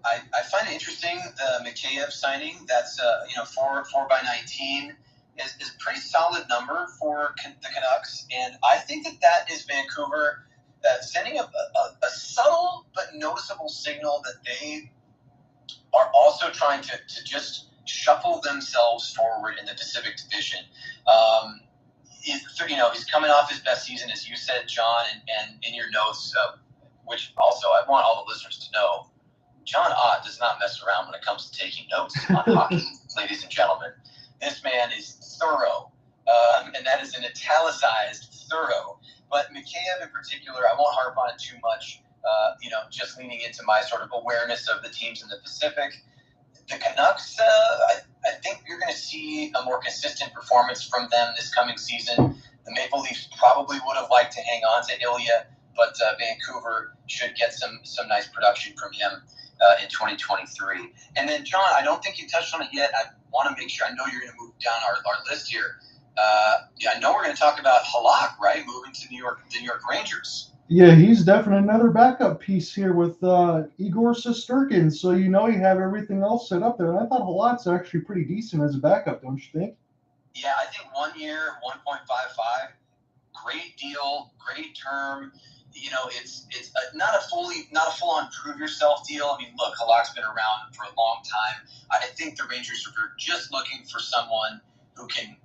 S2: I find it interesting, the Mikheyev signing. That's, 4x19 is a pretty solid number for the Canucks. And I think that is Vancouver sending a subtle but noticeable signal that they are also trying to just shuffle themselves forward in the Pacific Division. He's coming off his best season, as you said, John, and in your notes, which also I want all the listeners to know, John Ott does not mess around when it comes to taking notes on hockey, ladies and gentlemen. This man is thorough, and that is an italicized thorough. But Mikheyev in particular, I won't harp on it too much, just leaning into my sort of awareness of the teams in the Pacific. The Canucks, I think you're going to see a more consistent performance from them this coming season. The Maple Leafs probably would have liked to hang on to Ilya, but Vancouver should get some nice production from him in 2023. And then, John, I don't think you touched on it yet. I want to make sure. I know you're going to move down our list here. I know we're going to talk about Halak, right? Moving to the New York Rangers.
S1: Yeah, he's definitely another backup piece here with Igor Shesterkin. So you have everything else set up there. And I thought Halak's actually pretty decent as a backup, don't you think?
S2: Yeah, I think 1 year, 1.55, great deal, great term. It's not a full-on prove yourself deal. I mean, look, Halak's been around for a long time. I think the Rangers are just looking for someone who can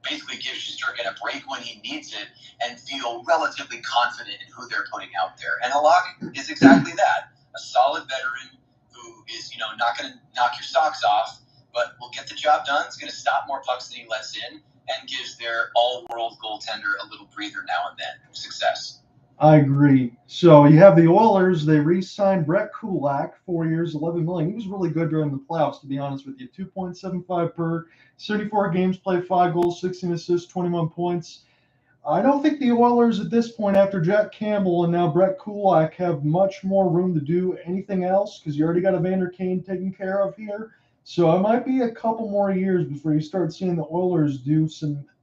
S2: basically give Shesterkin a break when he needs it and feel relatively confident in who they're putting out there. And Halak is exactly that, a solid veteran who is, not going to knock your socks off, but will get the job done. It's going to stop more pucks than he lets in and gives their all-world goaltender a little breather now and then. Success.
S1: I agree. So you have the Oilers. They re-signed Brett Kulak, 4 years, $11 million. He was really good during the playoffs, to be honest with you. 2.75 per, 34 games played, 5 goals, 16 assists, 21 points. I don't think the Oilers at this point, after Jack Campbell and now Brett Kulak, have much more room to do anything else because you already got Evander Kane taken care of here. So it might be a couple more years before you start seeing the Oilers do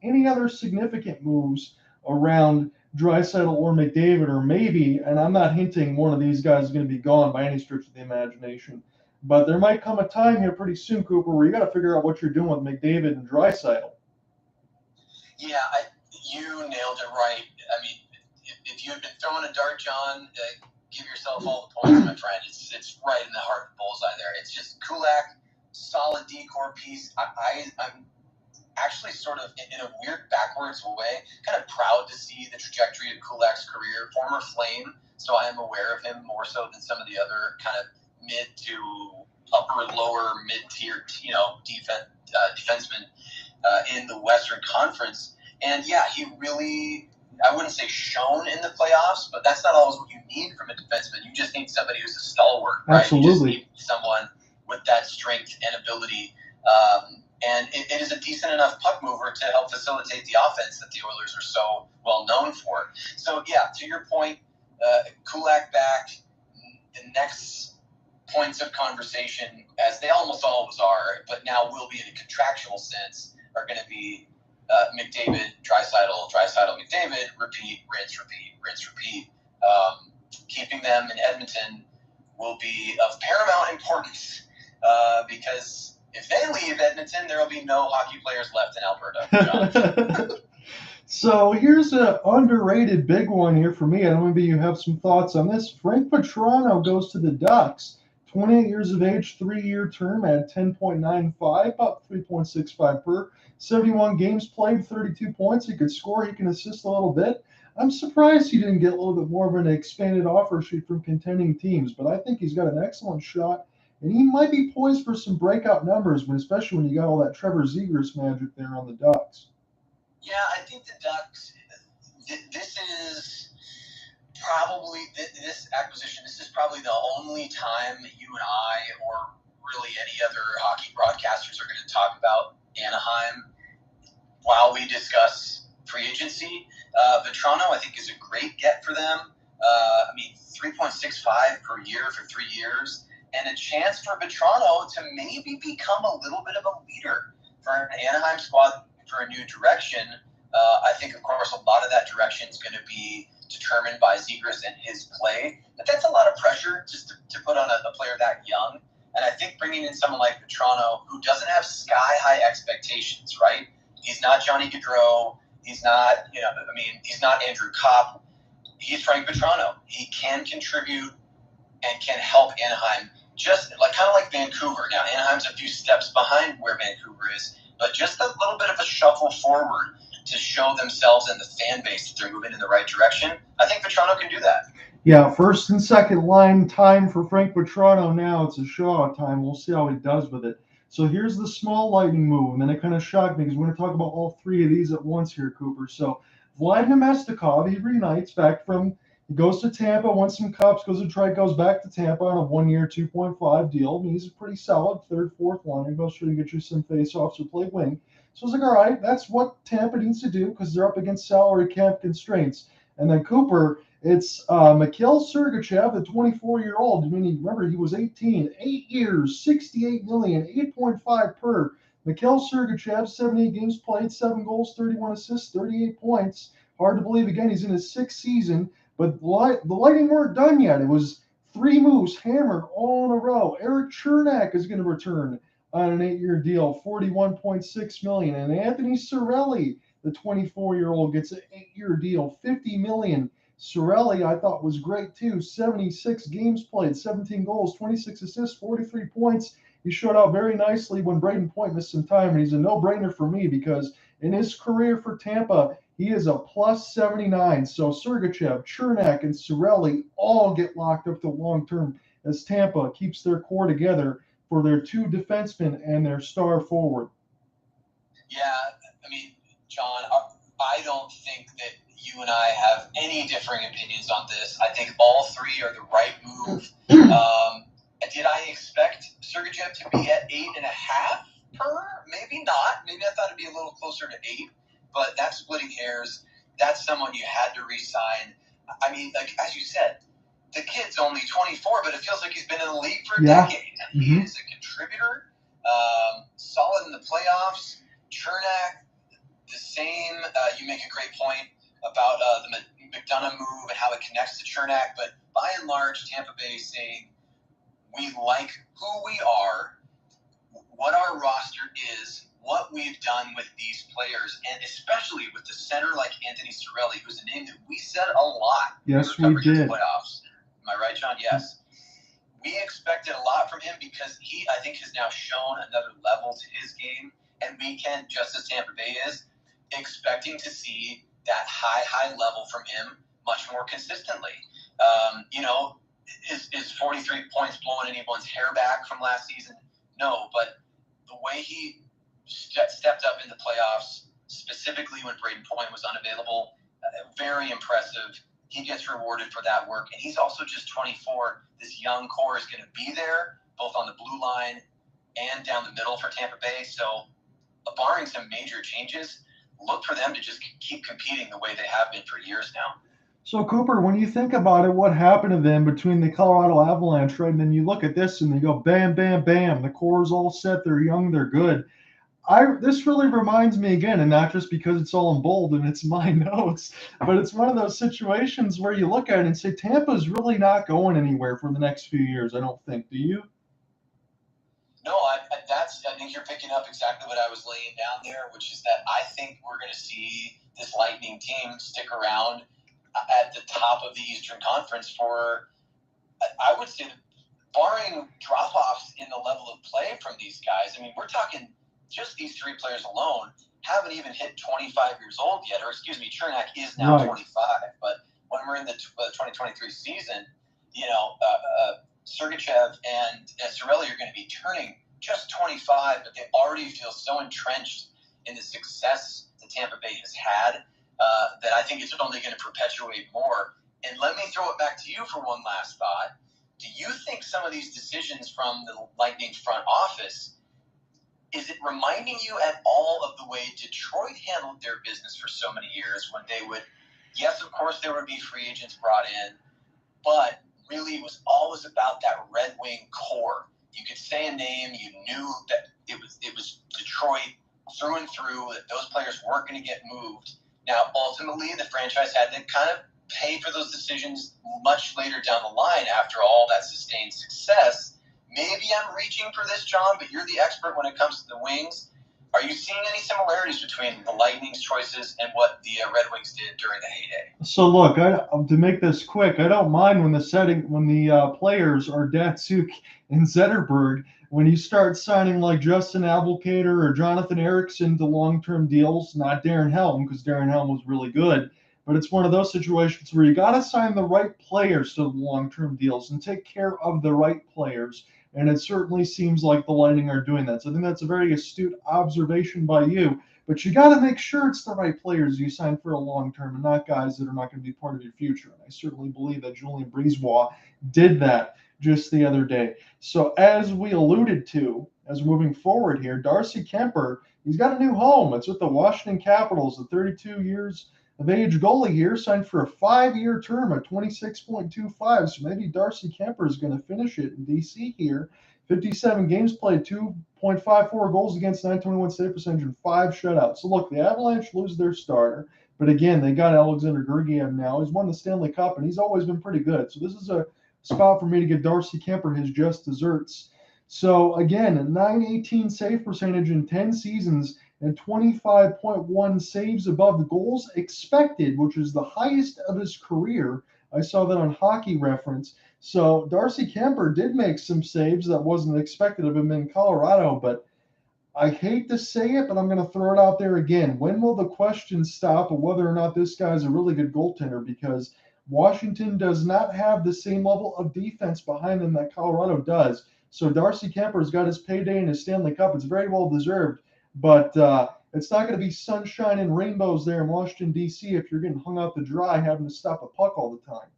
S1: any other significant moves around Draisaitl or McDavid, or maybe, and I'm not hinting one of these guys is going to be gone by any stretch of the imagination, but there might come a time here pretty soon, Cooper, where you got to figure out what you're doing with McDavid and Draisaitl.
S2: Yeah, you nailed it right. I mean, if you had been throwing a dart, John, give yourself all the points, my friend. It's right in the heart of the bullseye there. It's just Kulak, solid decor piece. I'm actually sort of in a weird backwards way, kind of proud to see the trajectory of Kulak's career. Former Flame, so I am aware of him more so than some of the other kind of mid to lower mid-tier, defensemen in the Western Conference. And yeah, he really, I wouldn't say shone in the playoffs, but that's not always what you need from a defenseman. You just need somebody who's a stalwart, right?
S1: Absolutely.
S2: You just need someone with that strength and ability. And it is a decent enough puck mover to help facilitate the offense that the Oilers are so well known for. So, yeah, to your point, Kulak back, the next points of conversation, as they almost always are, but now will be in a contractual sense, are going to be McDavid, Draisaitl, McDavid, repeat, rinse, repeat. Keeping them in Edmonton will be of paramount importance because if they leave Edmonton, there will be no hockey players left in Alberta, John.
S1: So here's an underrated big one here for me. I don't know, maybe you have some thoughts on this. Frank Petrano goes to the Ducks. 28 years of age, 3-year term at 10.95, up 3.65 per. 71 games played, 32 points. He could score. He can assist a little bit. I'm surprised he didn't get a little bit more of an expanded offer sheet from contending teams, but I think he's got an excellent shot. And he might be poised for some breakout numbers, but especially when you got all that Trevor Zegras magic there on the Ducks.
S2: Yeah, I think the Ducks, this is probably, this acquisition, this is probably the only time that you and I, or really any other hockey broadcasters, are going to talk about Anaheim while we discuss free agency. Vetrano, I think, is a great get for them. 3.65 per year for 3 years, and a chance for Vetrano to maybe become a little bit of a leader for an Anaheim squad for a new direction. I think, of course, a lot of that direction is going to be determined by Zegras and his play, but that's a lot of pressure just to put on a player that young. And I think bringing in someone like Vetrano, who doesn't have sky-high expectations, right? He's not Johnny Gaudreau. He's not, he's not Andrew Kopp. He's Frank Vetrano. He can contribute and can help Anaheim, just kind of like Vancouver. Now, Anaheim's a few steps behind where Vancouver is, but just a little bit of a shuffle forward to show themselves and the fan base that they're moving in the right direction. I think Vetrano can do that.
S1: Yeah, first and second line time for Frank Vetrano now. It's a show-out time. We'll see how he does with it. So here's the small lightning move, and then it kind of shocked me because we're going to talk about all three of these at once here, Cooper. So Vladimir Mestikov, he reunites back from, he goes to Tampa, wins some cups, goes back to Tampa on a 1 year, 2.5 deal. And he's a pretty solid third, fourth liner. Goes through and get you some face-offs or play wing. So I was like, all right, that's what Tampa needs to do because they're up against salary cap constraints. And then Cooper, it's Mikhail Sergachev, the 24-year-old. Remember, he was 18, 8 years, $68 million, 8.5 per. Mikhail Sergachev, 78 games played, 7 goals, 31 assists, 38 points. Hard to believe, again, he's in his 6th season. But the Lightning weren't done yet. It was 3 moves hammered all in a row. Eric Chernak is going to return on an 8-year deal, $41.6 million. And Anthony Cirelli, the 24-year-old, gets an 8-year deal, $50 million. Cirelli, I thought, was great too. 76 games played, 17 goals, 26 assists, 43 points. He showed out very nicely when Braden Point missed some time, and he's a no-brainer for me because in his career for Tampa, he is a plus 79. So Sergachev, Chernak, and Cirelli all get locked up to long-term as Tampa keeps their core together for their 2 defensemen and their star forward.
S2: Yeah, John, I don't think that you and I have any differing opinions on this. I think all 3 are the right move. Did I expect Sergachev to be at 8.5 per? Maybe not. Maybe I thought it'd be a little closer to 8, but that's splitting hairs. That's someone you had to re-sign. As you said, the kid's only 24, but it feels like he's been in the league for a decade. Mm-hmm. He is a contributor, solid in the playoffs. Chernak, the same. You make a great point about the McDonough move and how it connects to Chernak, but by and large, Tampa Bay is saying, we like who we are, what our roster is, what we've done with these players, and especially with the center like Anthony Cirelli, who's a name that we said a lot.
S1: Yes, we did.
S2: Playoffs. Am I right, John? Yes. We expected a lot from him because he, I think, has now shown another level to his game, and we can, just as Tampa Bay is, expecting to see that high level from him much more consistently. Is 43 points blowing anyone's hair back from last season? No, but the way he stepped up in the playoffs, specifically when Braden Point was unavailable, very impressive. He gets rewarded for that work, and he's also just 24. This young core is going to be there, both on the blue line and down the middle for Tampa Bay. So, barring some major changes, look for them to just keep competing the way they have been for years now.
S1: So, Cooper, when you think about it, what happened to them between the Colorado Avalanche, right? And then you look at this and you go, bam, bam, bam. The core is all set. They're young. They're good. This really reminds me again, and not just because it's all in bold and it's my notes, but it's one of those situations where you look at it and say, Tampa's really not going anywhere for the next few years, I don't think. Do you?
S2: No, I think you're picking up exactly what I was laying down there, which is that I think we're going to see this Lightning team stick around at the top of the Eastern Conference for, I would say, barring drop-offs in the level of play from these guys. We're talking just these 3 players alone haven't even hit 25 years old yet, or excuse me, Chernak is now 25. But when we're in the 2023 season, Sergachev and Cirelli are going to be turning just 25, but they already feel so entrenched in the success that Tampa Bay has had that I think it's only going to perpetuate more. And let me throw it back to you for one last thought. Do you think some of these decisions from the Lightning front office is it reminding you at all of the way Detroit handled their business for so many years when they would, yes, of course, there would be free agents brought in, but really it was always about that Red Wing core. You could say a name, you knew that it was Detroit through and through, that those players weren't going to get moved. Now, ultimately, the franchise had to kind of pay for those decisions much later down the line after all that sustained success. Maybe I'm reaching for this, John, but you're the expert when it comes to the Wings. Are you seeing any similarities between the Lightning's choices and what the Red Wings did during the heyday?
S1: So look, to make this quick, I don't mind when the players are Datsuk and Zetterberg. When you start signing like Justin Abelkader or Jonathan Ericsson to long-term deals, not Darren Helm, because Darren Helm was really good, but it's one of those situations where you got to sign the right players to the long-term deals and take care of the right players. And it certainly seems like the Lightning are doing that. So I think that's a very astute observation by you. But you got to make sure it's the right players you sign for a long term and not guys that are not going to be part of your future. And I certainly believe that Julien Brisebois did that just the other day. So as we alluded to, as we're moving forward here, Darcy Kemper, he's got a new home. It's with the Washington Capitals, the 32 years of age goalie here, signed for a 5-year term at 26.25. So maybe Darcy Kemper is going to finish it in DC here. 57 games played, 2.54 goals against, 921 save percentage, and 5 shutouts. So look, the Avalanche lose their starter, but again, they got Alexander Georgiev now. He's won the Stanley Cup, and he's always been pretty good. So this is a spot for me to give Darcy Kemper his just desserts. So again, a 918 save percentage in 10 seasons and 25.1 saves above the goals expected, which is the highest of his career. I saw that on Hockey Reference. So Darcy Kemper did make some saves that wasn't expected of him in Colorado, but I hate to say it, but I'm going to throw it out there again. When will the question stop of whether or not this guy's a really good goaltender? Because Washington does not have the same level of defense behind them that Colorado does. So Darcy Kemper's got his payday in his Stanley Cup. It's very well deserved, but it's not going to be sunshine and rainbows there in Washington, D.C. if you're getting hung out to dry having to stop a puck all the time.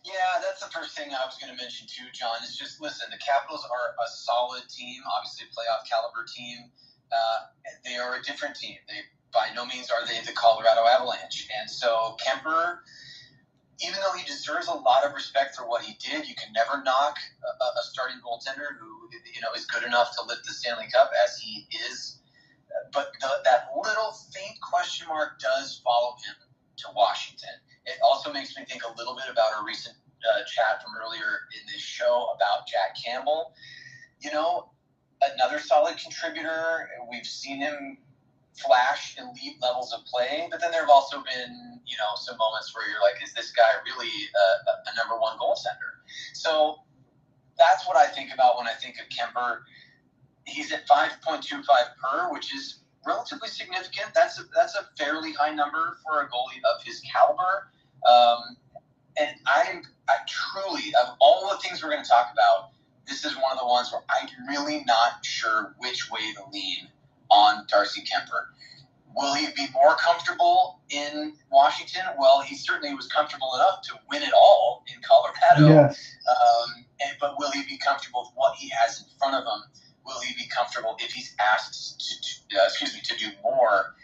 S2: Yeah, that's the first thing I was going to mention too, John. Is just listen. The Capitals are a solid team, obviously a playoff caliber team. They are a different team. They by no means are they the Colorado Avalanche. And so Kemper, even though he deserves a lot of respect for what he did, you can never knock a starting goaltender who is good enough to lift the Stanley Cup as he is. But that little faint question mark does follow him to Washington. It also makes me think a little bit about our recent chat from earlier in this show about Jack Campbell. Another solid contributor. We've seen him flash elite levels of play, but then there have also been, some moments where you're like, is this guy really a number one goaltender? So that's what I think about when I think of Kemper. He's at 5.25 per, which is relatively significant. That's a fairly high number for a goalie of his caliber. And I truly, of all the things we're going to talk about, this is one of the ones where I'm really not sure which way to lean on Darcy Kemper. Will he be more comfortable in Washington? Well, he certainly was comfortable enough to win it all in Colorado.
S1: Yes.
S2: But will he be comfortable with what he has in front of him? Will he be comfortable if he's asked to do more?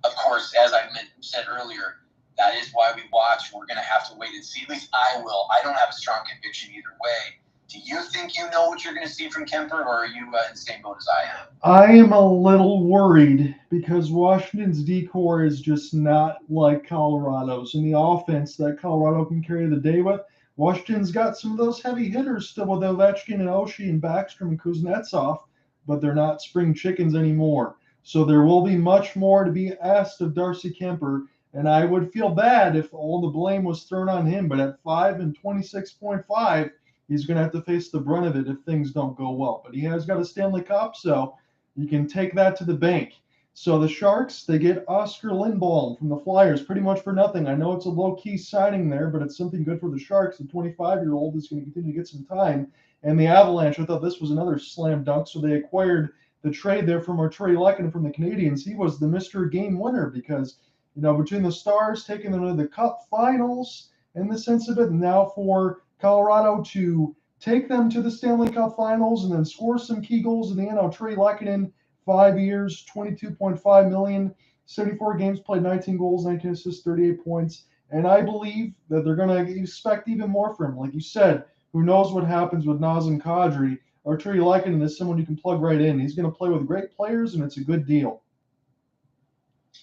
S2: Of course, as I said earlier, that is why we watch. We're going to have to wait and see. At least I will. I don't have a strong conviction either way. Do you think you know what you're going to see from Kemper, or are you in the same boat as I am?
S1: I am a little worried because Washington's decor is just not like Colorado's. In the offense that Colorado can carry the day with, Washington's got some of those heavy hitters still with Ovechkin and Oshie and Backstrom and Kuznetsov, but they're not spring chickens anymore. So there will be much more to be asked of Darcy Kemper, and I would feel bad if all the blame was thrown on him. But at 5 and 26.5, he's going to have to face the brunt of it if things don't go well. But he has got a Stanley Cup, so you can take that to the bank. So the Sharks, they get Oscar Lindblom from the Flyers pretty much for nothing. I know it's a low-key signing there, but it's something good for the Sharks. The 25-year-old is going to continue to get some time. And the Avalanche, I thought this was another slam dunk. So they acquired the trade there from Arturi Lehkonen from the Canadiens. He was the Mr. Game winner because, between the Stars taking them to the Cup Finals in the sense of it, and now for Colorado to take them to the Stanley Cup Finals, and then score some key goals in the end. Artturi Lehkonen, 5 years, $22.5 million, 74 games played, 19 goals, 19 assists, 38 points. And I believe that they're going to expect even more from him. Like you said, who knows what happens with Nazem Kadri. Artturi Lehkonen is someone you can plug right in. He's going to play with great players, and it's a good deal.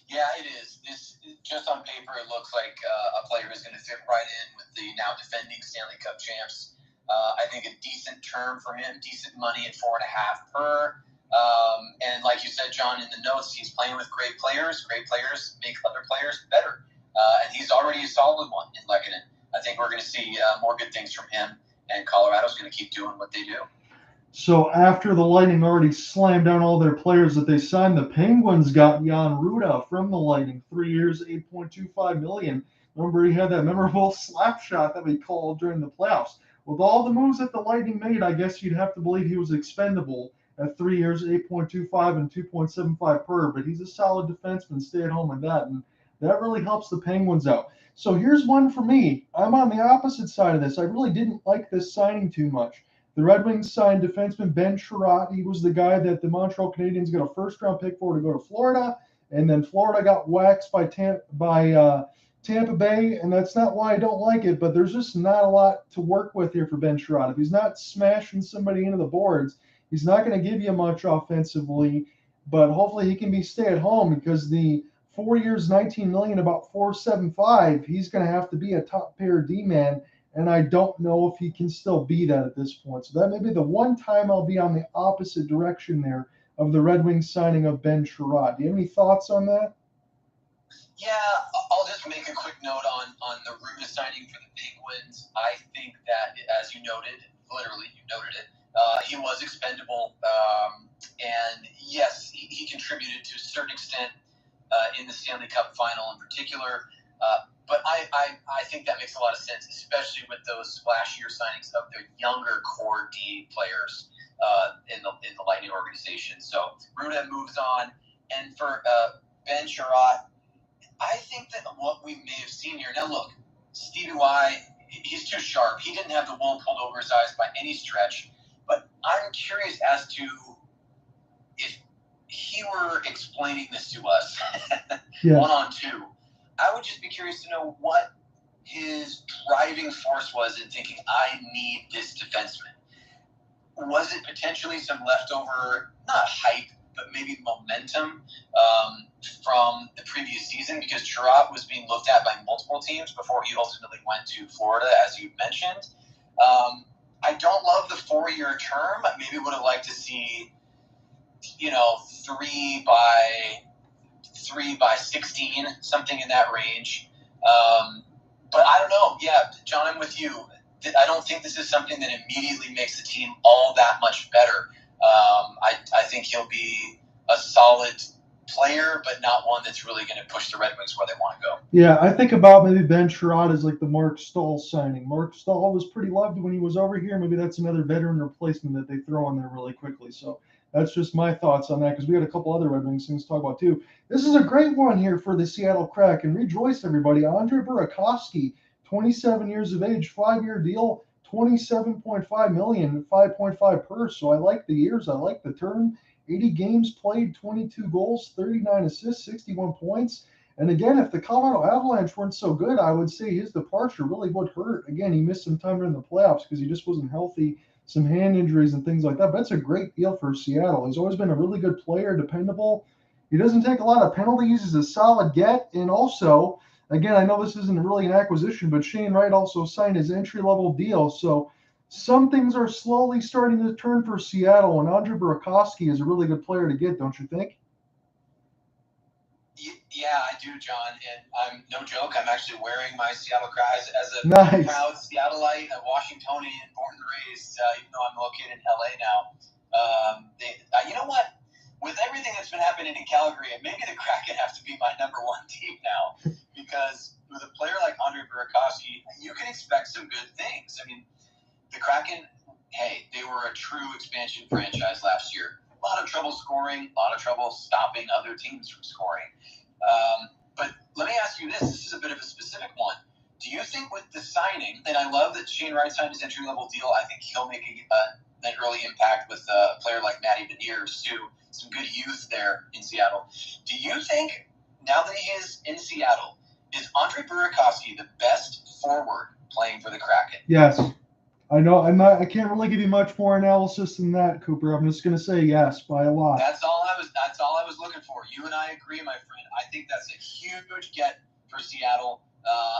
S2: Yeah, it is. Just on paper, it looks like a player who's going to fit right in with the now defending Stanley Cup champs. I think a decent term for him, decent money at $4.5 per. And like you said, John, in the notes, he's playing with great players. Great players make other players better. And he's already a solid one in Lehkonen. I think we're going to see more good things from him, and Colorado's going to keep doing what they do.
S1: So after the Lightning already slammed down all their players that they signed, the Penguins got Jan Ruda from the Lightning, 3 years, $8.25 million. Remember, he had that memorable slap shot that we called during the playoffs. With all the moves that the Lightning made, I guess you'd have to believe he was expendable at 3 years, 8.25 and 2.75 per. But he's a solid defenseman. Stay at home with that, and that really helps the Penguins out. So here's one for me. I'm on the opposite side of this. I really didn't like this signing too much. The Red Wings signed defenseman Ben Chiarot. He was the guy that the Montreal Canadiens got a first-round pick for to go to Florida, and then Florida got waxed by Tampa Bay, and that's not why I don't like it, but there's just not a lot to work with here for Ben Chiarot. If he's not smashing somebody into the boards, he's not going to give you much offensively, but hopefully he can be stay-at-home because the 4 years, $19 million, about $4.75, he's going to have to be a top-pair D-man, and I don't know if he can still be that at this point. So that may be the one time I'll be on the opposite direction there of the Red Wings signing of Ben Chiarot. Do you have any thoughts on that?
S2: Yeah, I'll just make a quick note on the Ruda signing for the Penguins. I think that, as you noted, literally you noted it, he was expendable. And yes, he contributed to a certain extent in the Stanley Cup final in particular. But I think that makes a lot of sense, especially with those splashier signings of the younger core D players in the Lightning organization. So Ruda moves on, and for Ben Chiarot, I think that what we may have seen here. Now look, Stevie Y, he's too sharp. He didn't have the wool pulled over his eyes by any stretch. But I'm curious as to if he were explaining this to us one-on-two. I would just be curious to know what his driving force was in thinking, I need this defenseman. Was it potentially some leftover, not hype, but maybe momentum from the previous season? Because Chiarot was being looked at by multiple teams before he ultimately went to Florida, as you mentioned. I don't love the 4-year term. I maybe would have liked to see, 3 by 16, something in that range. But I don't know. Yeah, John, I'm with you. I don't think this is something that immediately makes the team all that much better. I think he'll be a solid player, but not one that's really going to push the Red Wings where they want to go.
S1: Yeah, I think about maybe Ben Chiarot as like the Mark Stahl signing. Mark Stahl was pretty loved when he was over here. Maybe that's another veteran replacement that they throw in there really quickly. So that's just my thoughts on that, because we got a couple other Red Wings things to talk about too. This is a great one here for the Seattle Kraken. Rejoice, everybody. Andre Burakovsky, 27 years of age, 5-year deal, $27.5 million, 5.5 per. So I like the years. I like the term. 80 games played, 22 goals, 39 assists, 61 points. And again, if the Colorado Avalanche weren't so good, I would say his departure really would hurt. Again, he missed some time during the playoffs because he just wasn't healthy, some hand injuries and things like that. But that's a great deal for Seattle. He's always been a really good player, dependable. He doesn't take a lot of penalties. He's a solid get. And also, again, I know this isn't really an acquisition, but Shane Wright also signed his entry-level deal. So some things are slowly starting to turn for Seattle, and Andre Burakovsky is a really good player to get, don't you think?
S2: Yeah, I do, John. And I'm no joke. I'm actually wearing my Seattle Kraken as a proud Seattleite, a Washingtonian, born and raised, even though I'm located in LA now. You know what? With everything that's been happening in Calgary, maybe the Kraken have to be my number one team now, because with a player like Andre Burakovsky, you can expect some good things. I mean, the Kraken, hey, they were a true expansion franchise last year. A lot of trouble scoring, a lot of trouble stopping other teams from scoring. But let me ask you this. This is a bit of a specific one. Do you think with the signing, and I love that Shane Wright signed his entry-level deal, I think he'll make an early impact with a player like Matty Beniers, too. Some good youth there in Seattle. Do you think, now that he is in Seattle, is Andre Burakovsky the best forward playing for the Kraken?
S1: Yes. I know I can't really give you much more analysis than that, Cooper. I'm just going to say yes by a lot.
S2: That's all I was looking for. You and I agree, my friend. I think that's a huge get for Seattle.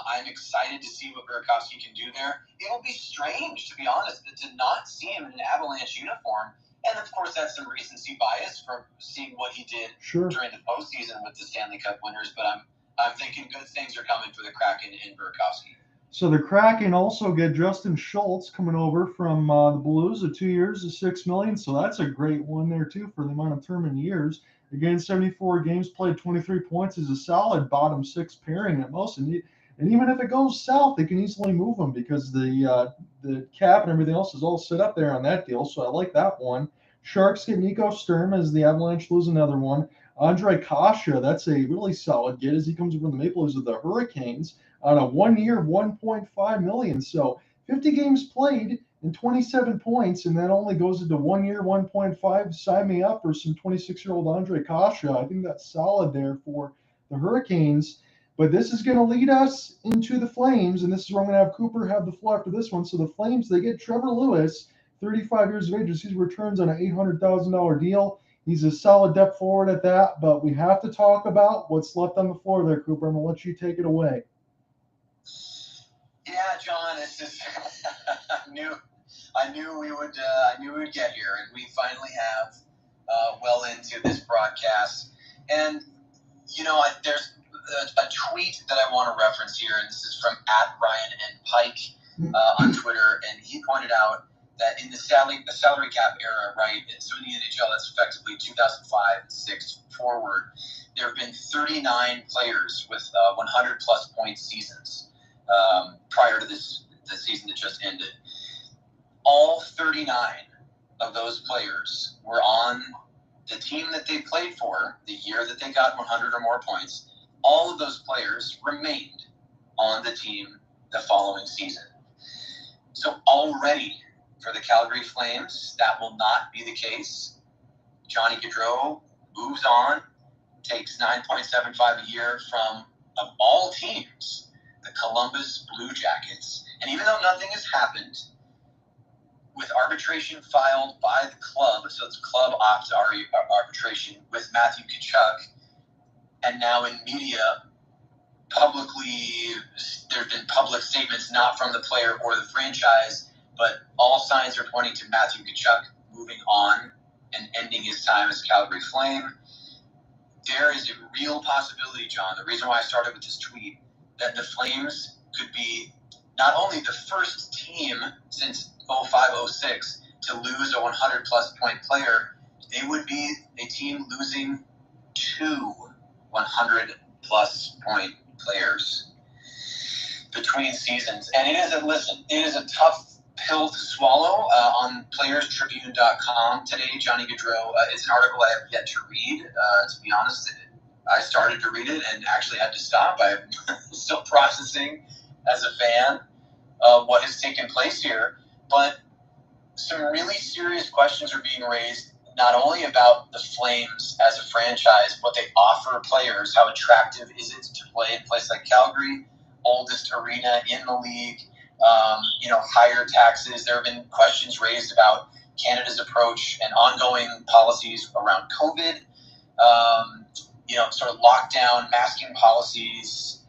S2: I'm excited to see what Burakovsky can do there. It will be strange, to be honest, to not see him in an Avalanche uniform. And, of course, that's some recency bias from seeing what he did during the postseason with the Stanley Cup winners. But I'm thinking good things are coming for the Kraken and Burakovsky.
S1: So the Kraken also get Justin Schultz coming over from the Blues, 2 years, $6 million. So that's a great one there, too, for the amount of term in years. Again, 74 games played, 23 points is a solid bottom six pairing at most. And even if it goes south, they can easily move them because the cap and everything else is all set up there on that deal. So I like that one. Sharks get Nico Sturm as the Avalanche lose another one. Andre Kasha, that's a really solid get as he comes from the Maple Leafs of the Hurricanes on a 1 year, $1.5 million. So 50 games played and 27 points, and that only goes into 1 year, 1.5. Sign me up for some 26-year-old Andre Kasha. I think that's solid there for the Hurricanes. But this is going to lead us into the Flames, and this is where I'm going to have Cooper have the floor after this one. So the Flames, they get Trevor Lewis, 35 years of age, receives returns on an $800,000 deal. He's a solid depth forward at that, but we have to talk about what's left on the floor there, Cooper. I'm going to let you take it away.
S2: Yeah, John, it's just I knew we would get here, and we finally have well into this broadcast. And there's a tweet that I want to reference here, and this is from @RyanNPike on Twitter, and he pointed out that in the salary cap era, right? So in the NHL, that's effectively 2005-06 forward. There have been 39 players with 100-plus point seasons prior to the season that just ended. All 39 of those players were on the team that they played for the year that they got 100 or more points. All of those players remained on the team the following season. So already for the Calgary Flames, that will not be the case. Johnny Gaudreau moves on, takes $9.75 a year from, of all teams, the Columbus Blue Jackets. And even though nothing has happened, with arbitration filed by the club, so it's club arbitration with Matthew Tkachuk, and now in media, publicly, there have been public statements not from the player or the franchise, but all signs are pointing to Matthew Tkachuk moving on and ending his time as Calgary Flame. There is a real possibility, John, the reason why I started with this tweet, that the Flames could be not only the first team since 05-06 to lose a 100-plus point player, they would be a team losing 2 100-plus point players between seasons. And it is a tough pill to swallow. On playerstribune.com today, Johnny Gaudreau, it's an article I have yet to read. To be honest, I started to read it and actually had to stop. I'm still processing as a fan what has taken place here. But some really serious questions are being raised, not only about the Flames as a franchise, what they offer players, how attractive is it to play in a place like Calgary, oldest arena in the league, higher taxes. There have been questions raised about Canada's approach and ongoing policies around COVID, sort of lockdown, masking policies.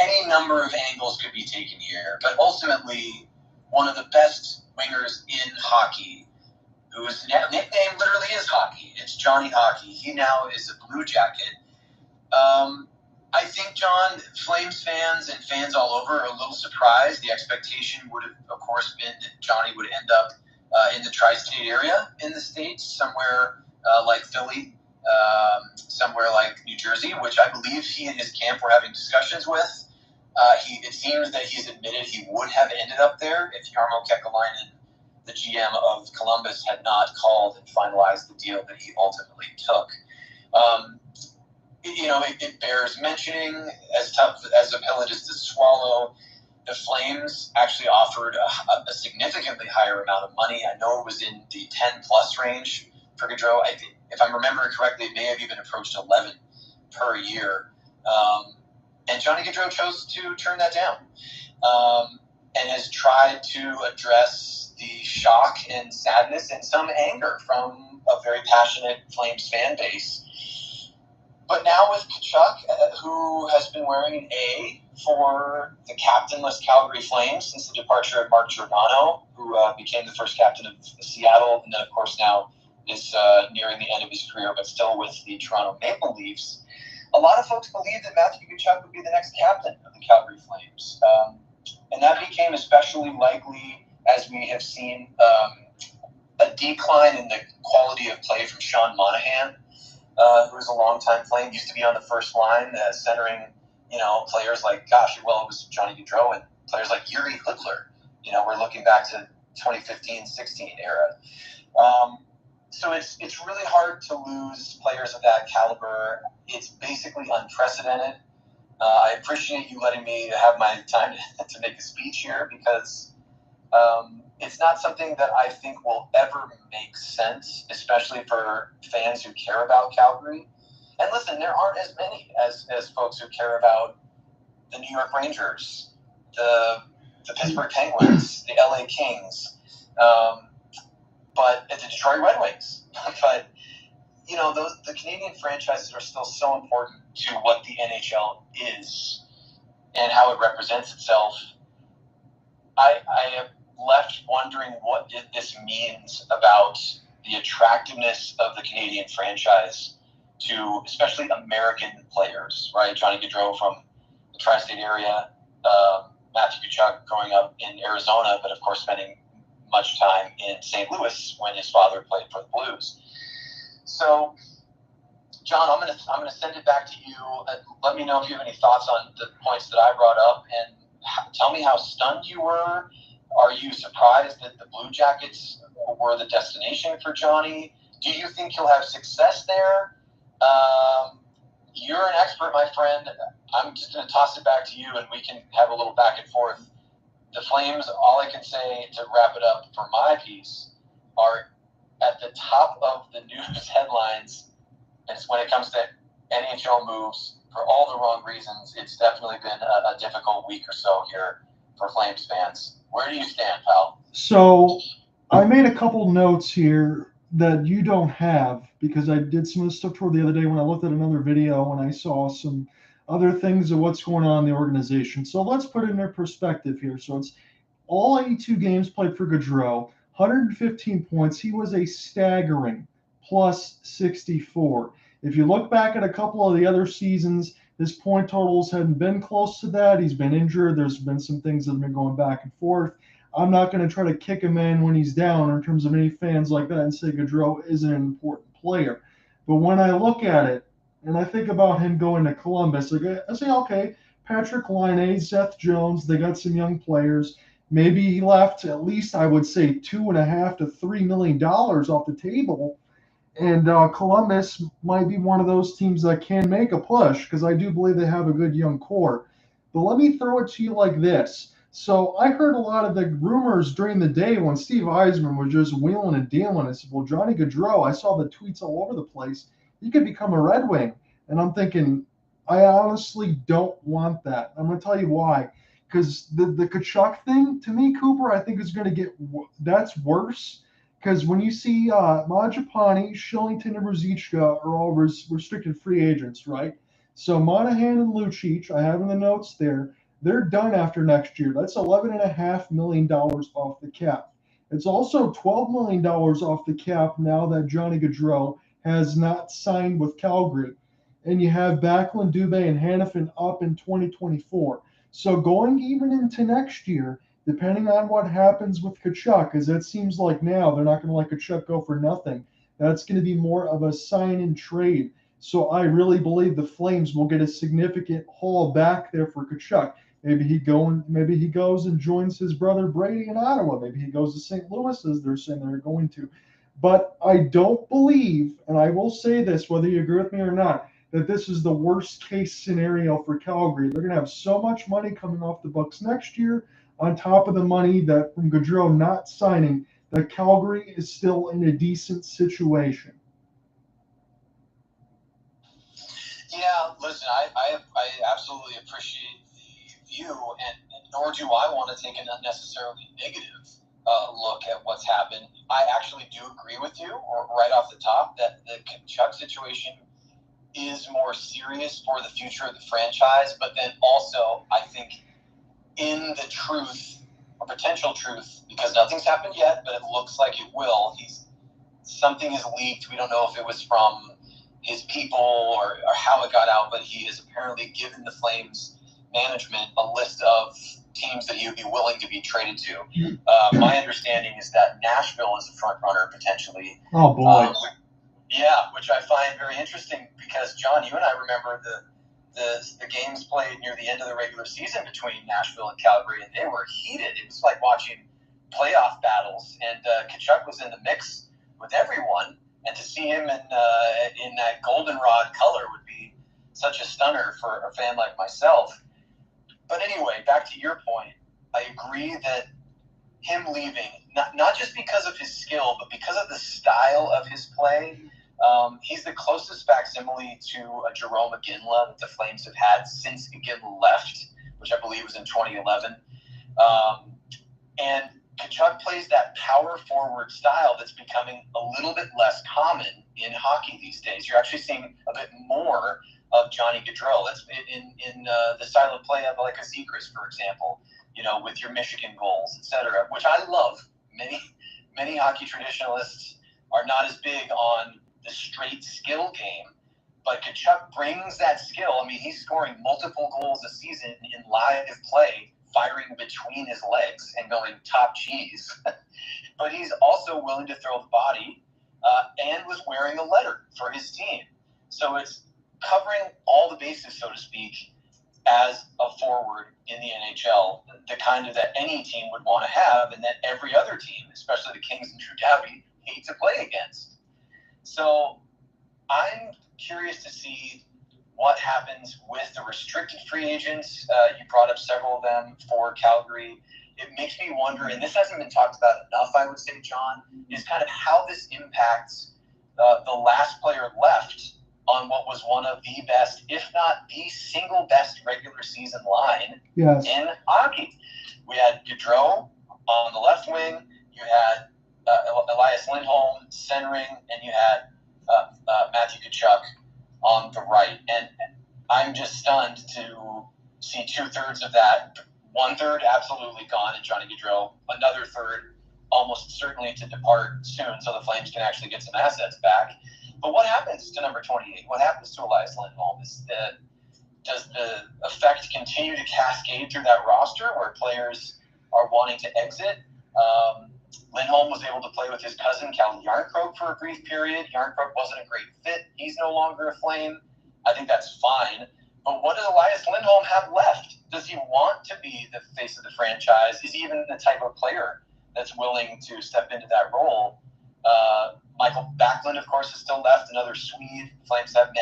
S2: Any number of angles could be taken here. But ultimately, one of the best wingers in hockey, whose nickname literally is Hockey. It's Johnny Hockey. He now is a Blue Jacket. I think, John, Flames fans and fans all over are a little surprised. The expectation would have, of course, been that Johnny would end up in the tri-state area in the States, somewhere like Philly, somewhere like New Jersey, which I believe he and his camp were having discussions with. It seems that he's admitted he would have ended up there if Jarmo Kekalainen, the GM of Columbus, had not called and finalized the deal that he ultimately took. it bears mentioning, as tough as a pill it is to swallow. The Flames actually offered a significantly higher amount of money. I know it was in the 10-plus range for Gaudreau. If I'm remembering correctly, it may have even approached 11 per year. And Johnny Gaudreau chose to turn that down, and has tried to address the shock and sadness and some anger from a very passionate Flames fan base. But now with Tkachuk, who has been wearing an A for the captainless Calgary Flames since the departure of Mark Giordano, who became the first captain of Seattle, and then, of course, now is nearing the end of his career, but still with the Toronto Maple Leafs. A lot of folks believe that Matthew Tkachuk would be the next captain of the Calgary Flames. And that became especially likely as we have seen a decline in the quality of play from Sean Monahan, who is a longtime Flame, used to be on the first line, centering, players like, it was Johnny Gaudreau and players like Yuri Hudler. We're looking back to 2015-16 era. So it's really hard to lose players of that caliber. It's basically unprecedented. I appreciate you letting me have my time to make a speech here, because it's not something that I think will ever make sense, especially for fans who care about Calgary. And listen, there aren't as many as folks who care about the New York Rangers, the Pittsburgh Penguins, the LA Kings, but the Detroit Red Wings. But the Canadian franchises are still so important to what the NHL is and how it represents itself. I am left wondering what this means about the attractiveness of the Canadian franchise to especially American players, right? Johnny Gaudreau from the tri-state area, Matthew Tkachuk growing up in Arizona, but of course spending much time in St. Louis when his father played for the Blues. So, John, I'm gonna send it back to you. Let me know if you have any thoughts on the points that I brought up, and tell me how stunned you were. Are you surprised that the Blue Jackets were the destination for Johnny? Do you think he'll have success there? You're an expert, my friend. I'm just going to toss it back to you, and we can have a little back and forth. The Flames, all I can say to wrap it up for my piece, are at the top of the news headlines. And when it comes to NHL moves, for all the wrong reasons, it's definitely been a difficult week or so here for Flames fans. Where do you stand, pal?
S1: So I made a couple notes here that you don't have, because I did some of this stuff toward the other day when I looked at another video and I saw some other things of what's going on in the organization. So let's put it in their perspective here. So it's all 82 games played for Gaudreau, 115 points. He was a staggering plus 64. If you look back at a couple of the other seasons, his point totals hadn't been close to that. He's been injured. There's been some things that have been going back and forth. I'm not going to try to kick a man when he's down in terms of any fans like that and say Gaudreau isn't an important player. But when I look at it and I think about him going to Columbus, I say, okay, Patrick Laine, Seth Jones, they got some young players. Maybe he left at least, I would say, $2.5 to $3 million off the table. And Columbus might be one of those teams that can make a push, because I do believe they have a good young core. But let me throw it to you like this. So I heard a lot of the rumors during the day when Steve Yzerman was just wheeling and dealing. I said, well, Johnny Gaudreau, I saw the tweets all over the place. He could become a Red Wing. And I'm thinking, I honestly don't want that. I'm going to tell you why. Because the Tkachuk thing, to me, Cooper, I think is going to get – that's worse. Because when you see Mangiapane, Shillington, and Ruzicka are all restricted free agents, right? So Monahan and Lucic, I have in the notes there, they're done after next year. That's $11.5 million off the cap. It's also $12 million off the cap now that Johnny Gaudreau has not signed with Calgary. And you have Backlund, Dubé, and Hanifin up in 2024. So going even into next year, depending on what happens with Tkachuk, because it seems like now they're not going to let Tkachuk go for nothing. That's going to be more of a sign and trade. So I really believe the Flames will get a significant haul back there for Tkachuk. Maybe he goes and joins his brother Brady in Ottawa. Maybe he goes to St. Louis, as they're saying they're going to. But I don't believe, and I will say this, whether you agree with me or not, that this is the worst case scenario for Calgary. They're going to have so much money coming off the books next year, on top of the money that from Gaudreau not signing, that Calgary is still in a decent situation.
S2: Yeah, listen, I absolutely appreciate the view, and nor do I want to take an unnecessarily negative look at what's happened. I actually do agree with you, or right off the top, that the Tkachuk situation is more serious for the future of the franchise. But then also, I think in the truth, or potential truth, because nothing's happened yet, but it looks like it will. Something is leaked. We don't know if it was from his people or how it got out, but he has apparently given the Flames management a list of teams that he would be willing to be traded to. My understanding is that Nashville is a front runner potentially.
S1: Oh boy.
S2: Yeah, which I find very interesting because, John, you and I remember the games played near the end of the regular season between Nashville and Calgary, and they were heated. It was like watching playoff battles, and Tkachuk was in the mix with everyone, and to see him in that goldenrod color would be such a stunner for a fan like myself. But anyway, back to your point, I agree that him leaving, not just because of his skill, but because of the style of his play, he's the closest facsimile to a Jerome Iginla that the Flames have had since Iginla left, which I believe was in 2011. And Tkachuk plays that power forward style that's becoming a little bit less common in hockey these days. You're actually seeing a bit more of Johnny Gaudreau. That's in the style of play of like a Zegras, for example, with your Michigan goals, etc., which I love. Many hockey traditionalists are not as big on the straight skill game, but Tkachuk brings that skill. I mean, he's scoring multiple goals a season in live play, firing between his legs and going top cheese. But he's also willing to throw the body and was wearing a letter for his team. So it's covering all the bases, so to speak, as a forward in the NHL, the kind of that any team would want to have and that every other team, especially the Kings and Drew Doughty, hate to play against. So I'm curious to see what happens with the restricted free agents. You brought up several of them for Calgary. It makes me wonder, and this hasn't been talked about enough, I would say, John, is kind of how this impacts the last player left on what was one of the best, if not the single best regular season line in hockey. We had Gaudreau on the left wing, you had Elias Lindholm centering, and you had Matthew Tkachuk on the right. And I'm just stunned to see 2/3 of that. 1/3 absolutely gone in Johnny Gaudreau. Another third almost certainly to depart soon so the Flames can actually get some assets back. But what happens to number 28? What happens to Elias Lindholm? Does the effect continue to cascade through that roster where players are wanting to exit? Lindholm was able to play with his cousin, Cal Yarncroke, for a brief period. Yarncroke wasn't a great fit. He's no longer a Flame. I think that's fine. But what does Elias Lindholm have left? Does he want to be the face of the franchise? Is he even the type of player that's willing to step into that role? Michael Backlund, of course, is still left, another Swede. Flames have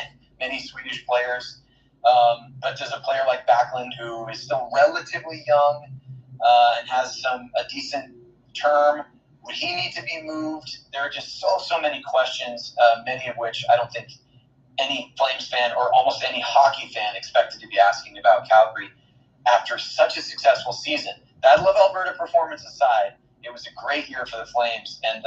S2: many Swedish players. But does a player like Backlund, who is still relatively young and has a decent term, would he need to be moved? There are just so many questions, many of which I don't think any Flames fan or almost any hockey fan expected to be asking about Calgary after such a successful season. Battle of Alberta performance aside, it was a great year for the Flames, and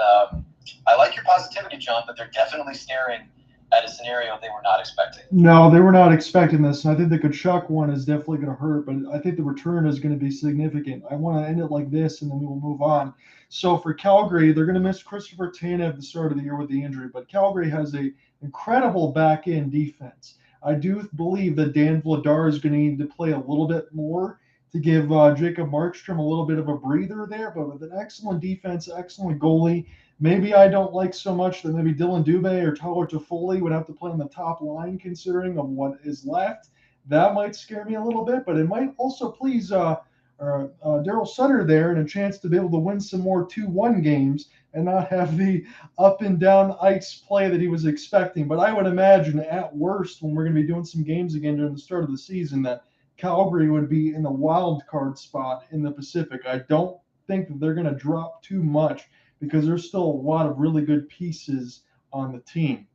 S2: I like your positivity, John, but they're definitely staring at a scenario they were not expecting.
S1: No, they were not expecting this. And I think the Tkachuk one is definitely going to hurt, but I think the return is going to be significant. I want to end it like this, and then we will move on. So for Calgary, they're going to miss Christopher Tanev at the start of the year with the injury, but Calgary has an incredible back-end defense. I do believe that Dan Vladar is going to need to play a little bit more to give Jacob Markstrom a little bit of a breather there, but with an excellent defense, excellent goalie. Maybe I don't like so much that maybe Dylan Dubé or Tyler Toffoli would have to play on the top line considering of what is left. That might scare me a little bit, but it might also please Daryl Sutter there and a chance to be able to win some more 2-1 games and not have the up and down ice play that he was expecting. But I would imagine at worst, when we're going to be doing some games again during the start of the season, that Calgary would be in the wild card spot in the Pacific. I don't think that they're going to drop too much because there's still a lot of really good pieces on the team.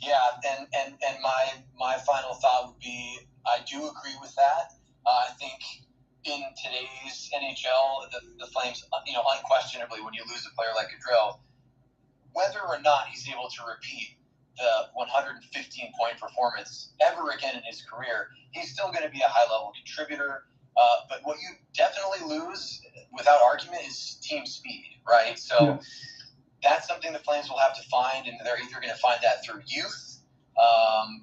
S2: Yeah, and my final thought would be I do agree with that. I think in today's NHL, the Flames, unquestionably, when you lose a player like Gaudreau, whether or not he's able to repeat the 115-point performance ever again in his career, he's still going to be a high-level contributor. But what you definitely lose, without argument, is team speed, right? So. Yeah. That's something the Flames will have to find, and they're either going to find that through youth,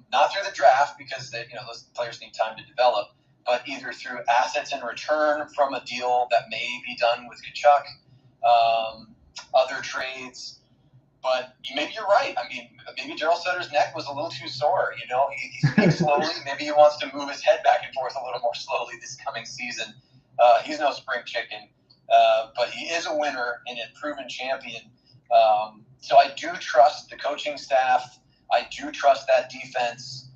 S2: not through the draft because those players need time to develop, but either through assets in return from a deal that may be done with Kachuk, other trades. But maybe you're right. I mean, maybe Daryl Sutter's neck was a little too sore. He speaks slowly. Maybe he wants to move his head back and forth a little more slowly this coming season. He's no spring chicken, but he is a winner and a proven champion. So I do trust the coaching staff. I do trust that defense,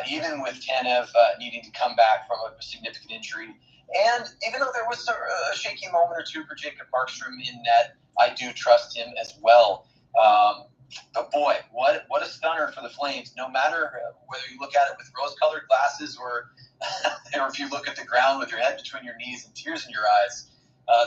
S2: even with Tanev needing to come back from a significant injury. And even though there was a shaky moment or two for Jacob Markstrom in net, I do trust him as well. But boy, what a stunner for the Flames. No matter whether you look at it with rose-colored glasses or if you look at the ground with your head between your knees and tears in your eyes,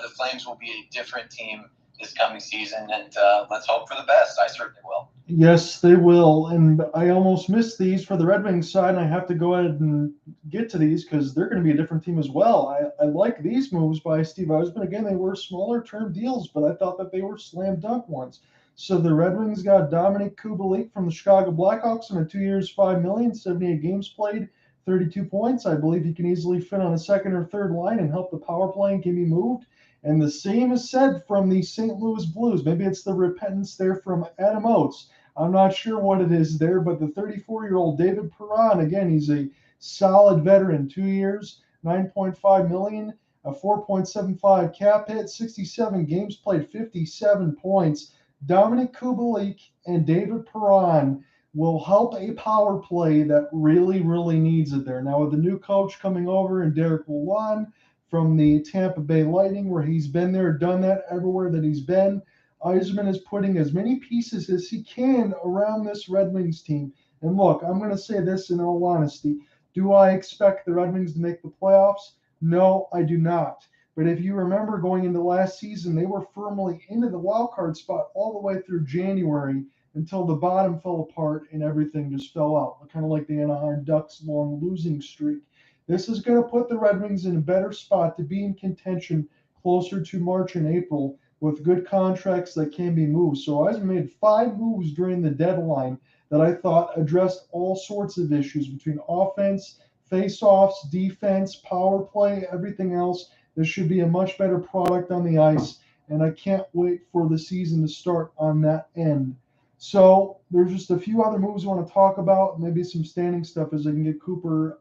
S2: the Flames will be a different team this coming season, and let's hope for the best. I certainly will.
S1: Yes, they will. And I almost missed these for the Red Wings side, and I have to go ahead and get to these because they're going to be a different team as well. I like these moves by Steve Eisman. Again, they were smaller term deals, but I thought that they were slam dunk ones. So the Red Wings got Dominic Kubalik from the Chicago Blackhawks on a 2 years, $5 million, 78 games played, 32 points. I believe he can easily fit on a second or third line and help the power play and can be moved. And the same is said from the St. Louis Blues. Maybe it's the repentance there from Adam Oates. I'm not sure what it is there, but the 34-year-old David Perron, again, he's a solid veteran, 2 years, $9.5 million, a 4.75 cap hit, 67 games played, 57 points. Dominic Kubalik and David Perron will help a power play that really, really needs it there. Now, with the new coach coming over and Derek Lalonde from the Tampa Bay Lightning, where he's been there, done that everywhere that he's been, Eisman is putting as many pieces as he can around this Red Wings team. And look, I'm going to say this in all honesty. Do I expect the Red Wings to make the playoffs? No, I do not. But if you remember going into last season, they were firmly into the wild card spot all the way through January until the bottom fell apart and everything just fell out, kind of like the Anaheim Ducks' long losing streak. This is going to put the Red Wings in a better spot to be in contention closer to March and April with good contracts that can be moved. So Eisman made 5 moves during the deadline that I thought addressed all sorts of issues between offense, face-offs, defense, power play, everything else. There should be a much better product on the ice, and I can't wait for the season to start on that end. So there's just a few other moves I want to talk about, maybe some standing stuff as I can get Cooper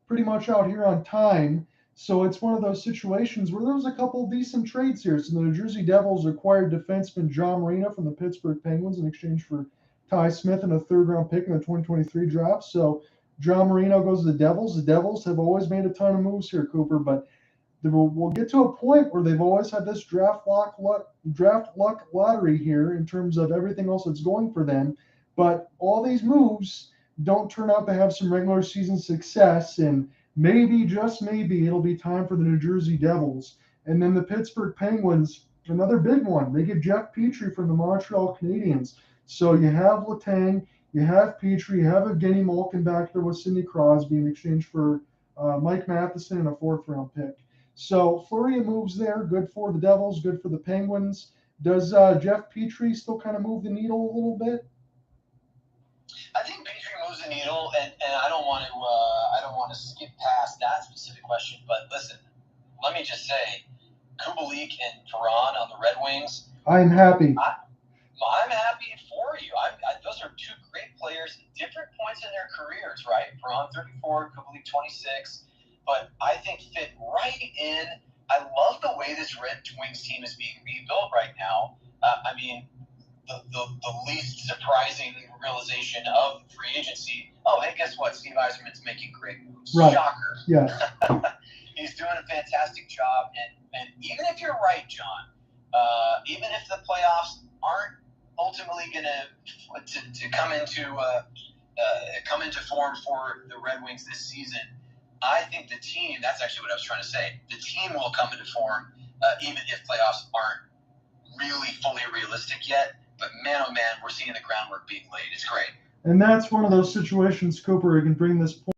S1: pretty much out here on time. So it's one of those situations where there was a couple of decent trades here. So the New Jersey Devils acquired defenseman John Marino from the Pittsburgh Penguins in exchange for Ty Smith and a third-round pick in the 2023 draft. So John Marino goes to the Devils. The Devils have always made a ton of moves here, Cooper, but we'll get to a point where they've always had this draft luck lottery here in terms of everything else that's going for them. But all these moves don't turn out to have some regular season success, and maybe, just maybe, it'll be time for the New Jersey Devils. And then the Pittsburgh Penguins, another big one. They get Jeff Petrie from the Montreal Canadiens. So you have Letang, you have Petrie, you have Evgeny Malkin back there with Sidney Crosby in exchange for Mike Matheson and a 4th-round pick. So flurry of moves there, good for the Devils, good for the Penguins. Does Jeff Petrie still kind of move the needle a little bit?
S2: I think Petrie moves the needle, and I don't want to skip past that specific question. But listen, let me just say, Kubalik and Perron on the Red Wings.
S1: I'm happy.
S2: I'm happy for you. Those are 2 great players at different points in their careers, right? Perron 34, Kubalik 26, but I think fit right in I love the way this Red Wings team is being rebuilt right now. I mean, the least surprising realization of free agency. Oh, hey, guess what? Steve Yzerman's making great moves.
S1: Right.
S2: Shocker.
S1: Yeah.
S2: He's doing a fantastic job. And even if you're right, John, even if the playoffs aren't ultimately going to come into form for the Red Wings this season, I think the team, that's actually what I was trying to say, the team will come into form even if playoffs aren't really fully realistic yet. But man, oh man, we're seeing the groundwork being laid. It's great.
S1: And that's one of those situations, Cooper, I can bring this point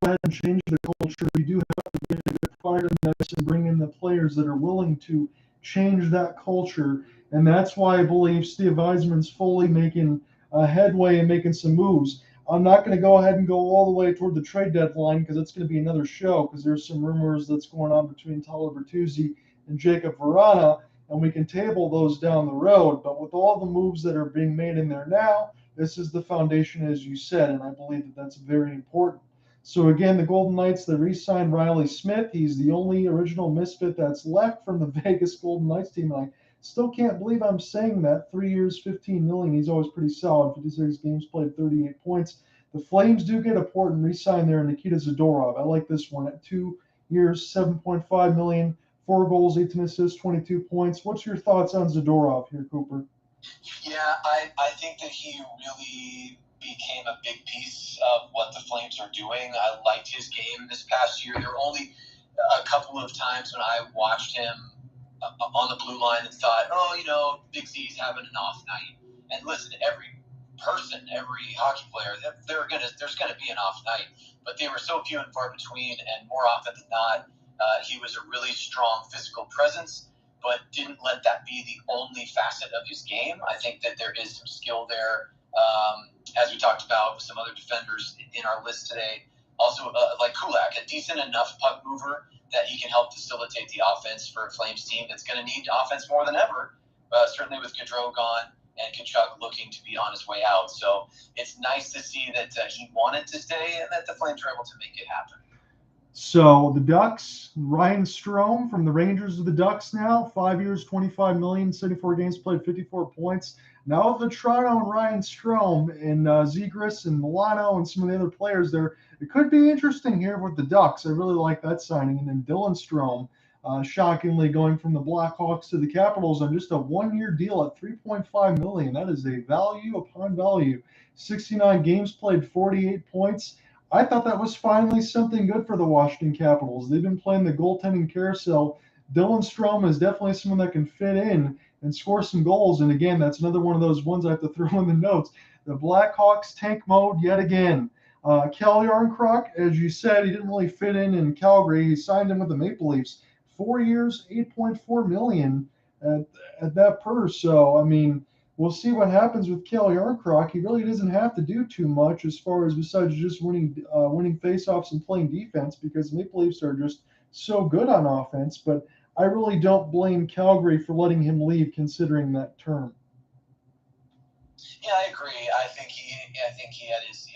S1: go ahead and change the culture. We do have to get a good fire in this and bring in the players that are willing to change that culture. And that's why I believe Steve Yzerman's fully making a headway and making some moves. I'm not going to go ahead and go all the way toward the trade deadline because it's going to be another show because there's some rumors that's going on between Tyler Bertuzzi and Jacob Vrana, and we can table those down the road. But with all the moves that are being made in there now, this is the foundation, as you said, and I believe that that's very important. So again, the Golden Knights, they re-signed Riley Smith. He's the only original misfit that's left from the Vegas Golden Knights team. And I still can't believe I'm saying that. 3 years, $15 million. He's always pretty solid. 56 games played, 38 points. The Flames do get a port and re-sign there, Nikita Zadorov. I like this one at 2 years, $7.5 million, 4 goals, 18 assists, 22 points. What's your thoughts on Zadorov here, Cooper?
S2: Yeah, I think that he really became a big piece of what the Flames are doing. I liked his game this past year. There were only a couple of times when I watched him on the blue line and thought, oh, Big Z's having an off night. And listen, every person, every hockey player, there's gonna be an off night. But they were so few and far between, and more often than not, he was a really strong physical presence, but didn't let that be the only facet of his game. I think that there is some skill there, as we talked about with some other defenders in our list today. Also, like Kulak, a decent enough puck mover that he can help facilitate the offense for a Flames team that's going to need offense more than ever, certainly with Gaudreau gone and Tkachuk looking to be on his way out. So it's nice to see that he wanted to stay and that the Flames were able to make it happen.
S1: So the Ducks, Ryan Strome from the Rangers of the Ducks now, 5 years, $25 million, 74 games played, 54 points. Now with Toronto and Ryan Strome and Zegras and Milano and some of the other players there, it could be interesting here with the Ducks. I really like that signing. And then Dylan Strome, shockingly going from the Blackhawks to the Capitals on just a 1-year deal at $3.5 million. That is a value upon value. 69 games played, 48 points. I thought that was finally something good for the Washington Capitals. They've been playing the goaltending carousel. Dylan Strome is definitely someone that can fit in and score some goals. And again, that's another one of those ones I have to throw in the notes. The Blackhawks tank mode yet again. Cal Yarncroc, as you said, he didn't really fit in Calgary. He signed him with the Maple Leafs. 4 years, $8.4 million at that purse. So, I mean, we'll see what happens with Cal Yarncroc. He really doesn't have to do too much as far as besides just winning faceoffs and playing defense because Maple Leafs are just so good on offense. But I really don't blame Calgary for letting him leave considering that term.
S2: Yeah, I agree. I think he had his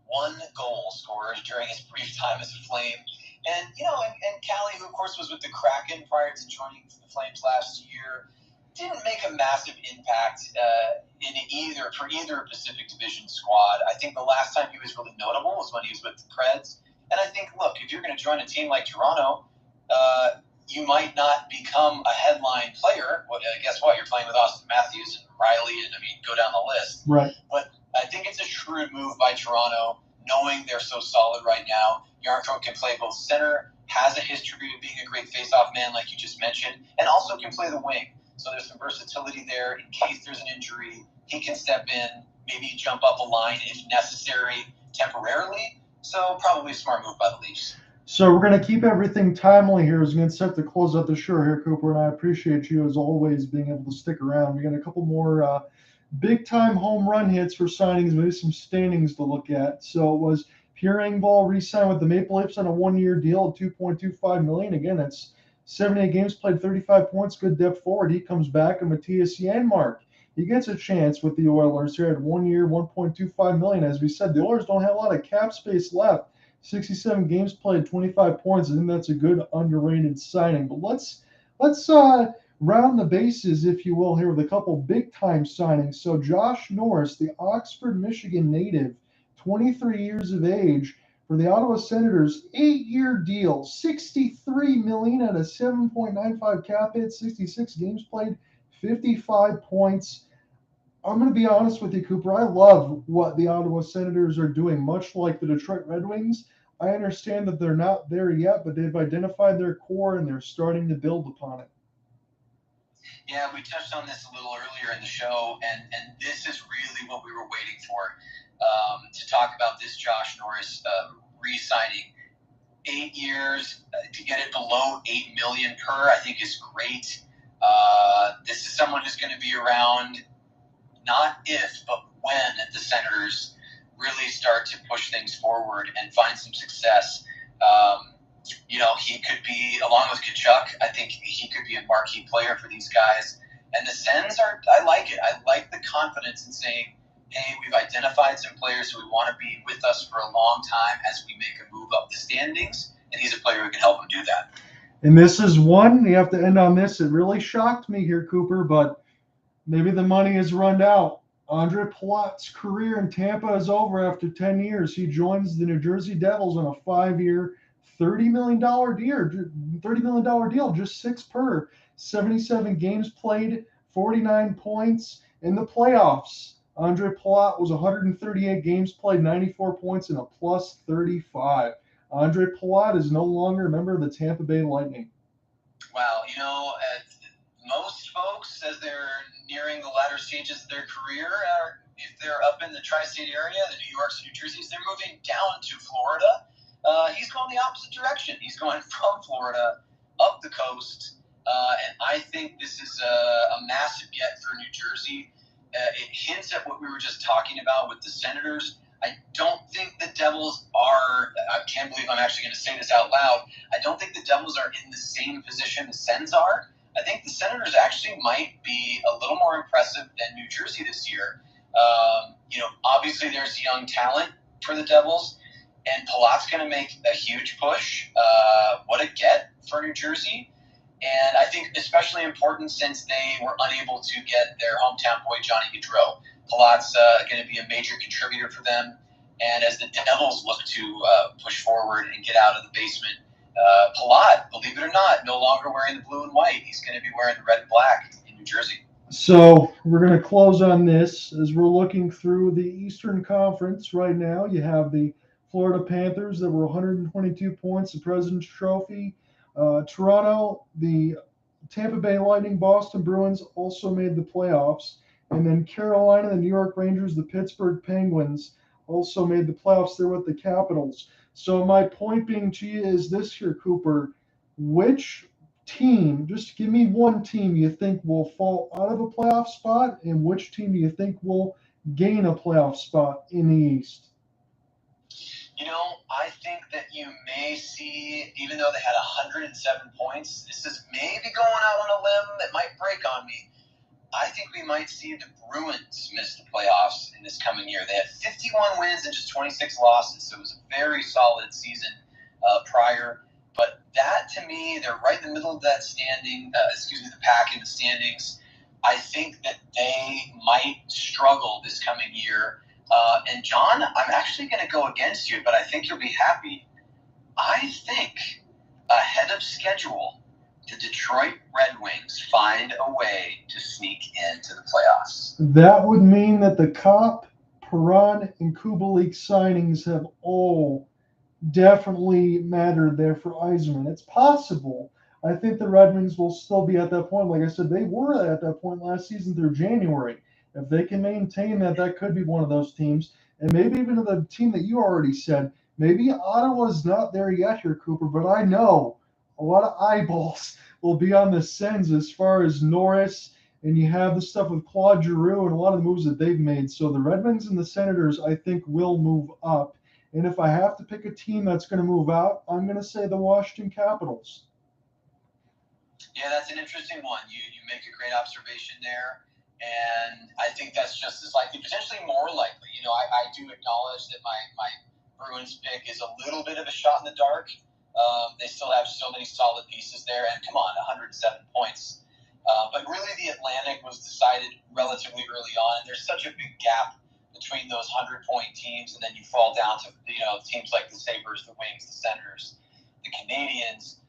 S2: one goal scored during his brief time as a Flame. And, and Callie, who, of course, was with the Kraken prior to joining the Flames last year, didn't make a massive impact for either Pacific Division squad. I think the last time he was really notable was when he was with the Preds. And I think, look, if you're going to join a team like Toronto, you might not become a headline player. Well, guess what? You're playing with Austin Matthews and Riley, and go down the list.
S1: Right.
S2: But I think it's a shrewd move by Toronto, knowing they're so solid right now. Yarncroc can play both center, has a history of being a great face-off man, like you just mentioned, and also can play the wing. So there's some versatility there. In case there's an injury, he can step in, maybe jump up a line if necessary temporarily. So probably a smart move by the Leafs.
S1: So we're going to keep everything timely here as we get set to close out the show here, Cooper, and I appreciate you, as always, being able to stick around. We got a couple more big-time home run hits for signings, maybe some standings to look at. So it was Pierre Engvall re-signed with the Maple Leafs on a 1-year deal at $2.25 million. Again, that's 78 games played, 35 points, good depth forward. He comes back, and Matthias Janmark, he gets a chance with the Oilers here at 1 year, $1.25 million. As we said, the Oilers don't have a lot of cap space left. 67 games played, 25 points. I think that's a good underrated signing. But let's round the bases, if you will, here with a couple big time signings. So Josh Norris, the Oxford, Michigan native, 23 years of age, for the Ottawa Senators, 8-year deal, $63 million at a 7.95 cap hit, 66 games played, 55 points. I'm going to be honest with you, Cooper. I love what the Ottawa Senators are doing, much like the Detroit Red Wings. I understand that they're not there yet, but they've identified their core and they're starting to build upon it.
S2: Yeah, we touched on this a little earlier in the show, and this is really what we were waiting for, to talk about this Josh Norris re-signing. 8 years, to get it below $8 million per, I think is great. This is someone who's going to be around, not if, but when the Senators really start to push things forward and find some success. He could be, along with Kachuk, I think he could be a marquee player for these guys. And the Sens I like it. I like the confidence in saying, hey, we've identified some players who want to be with us for a long time as we make a move up the standings, and he's a player who can help them do that.
S1: And this is one, you have to end on this. It really shocked me here, Cooper, but maybe the money has run out. Andre Palat's career in Tampa is over after 10 years. He joins the New Jersey Devils on a 5-year, $30 million deal, just 6 per, 77 games played, 49 points in the playoffs. Andre Palat was 138 games played, 94 points, and a plus 35. Andre Palat is no longer a member of the Tampa Bay Lightning.
S2: Wow, most folks, as they're nearing the latter stages of their career, if they're up in the tri-state area, the New Yorks and New Jerseys, they're moving down to Florida. He's going the opposite direction. He's going from Florida up the coast, and I think this is a massive get for New Jersey. It hints at what we were just talking about with the Senators. I don't think the Devils are, I can't believe I'm actually going to say this out loud, I don't think the Devils are in the same position the Sens are. I think the Senators actually might be a little more impressive than New Jersey this year. Obviously there's young talent for the Devils, and Palat's going to make a huge push. What a get for New Jersey. And I think especially important since they were unable to get their hometown boy, Johnny Gaudreau. Palat's going to be a major contributor for them. And as the Devils look to push forward and get out of the basement, Palat, believe it or not, no longer wearing the blue and white. He's going to be wearing the red and black in New Jersey.
S1: So we're going to close on this as we're looking through the Eastern Conference right now. You have the Florida Panthers that were 122 points, the President's Trophy. Toronto, the Tampa Bay Lightning, Boston Bruins also made the playoffs. And then Carolina, the New York Rangers, the Pittsburgh Penguins also made the playoffs there with the Capitals. So my point being to you is this here, Cooper. Which team, just give me one team you think will fall out of a playoff spot, and which team do you think will gain a playoff spot in the East?
S2: I think that you may see, even though they had 107 points, this is maybe going out on a limb that might break on me. I think we might see the Bruins miss the playoffs in this coming year. They had 51 wins and just 26 losses, so it was a very solid season prior. But that, to me, they're right in the middle of that the pack in the standings. I think that they might struggle this coming year. And John, I'm actually going to go against you, but I think you'll be happy. I think ahead of schedule, the Detroit Red Wings find a way to sneak into the playoffs.
S1: That would mean that the Kopp, Perron, and Kubalik signings have all definitely mattered there for Yzerman. It's possible. I think the Red Wings will still be at that point. Like I said, they were at that point last season through January. If they can maintain that, that could be one of those teams. And maybe even the team that you already said, maybe Ottawa's not there yet here, Cooper, but I know a lot of eyeballs will be on the Sens as far as Norris, and you have the stuff with Claude Giroux and a lot of the moves that they've made. So the Red Wings and the Senators, I think, will move up. And if I have to pick a team that's going to move out, I'm going to say the Washington Capitals.
S2: Yeah, that's an interesting one. You make a great observation there. And I think that's just as likely, potentially more likely. I do acknowledge that my Bruins pick is a little bit of a shot in the dark. They still have so many solid pieces there, and come on, 107 points. But really, the Atlantic was decided relatively early on, and there's such a big gap between those 100-point teams, and then you fall down to teams like the Sabres, the Wings, the Senators, the Canadiens.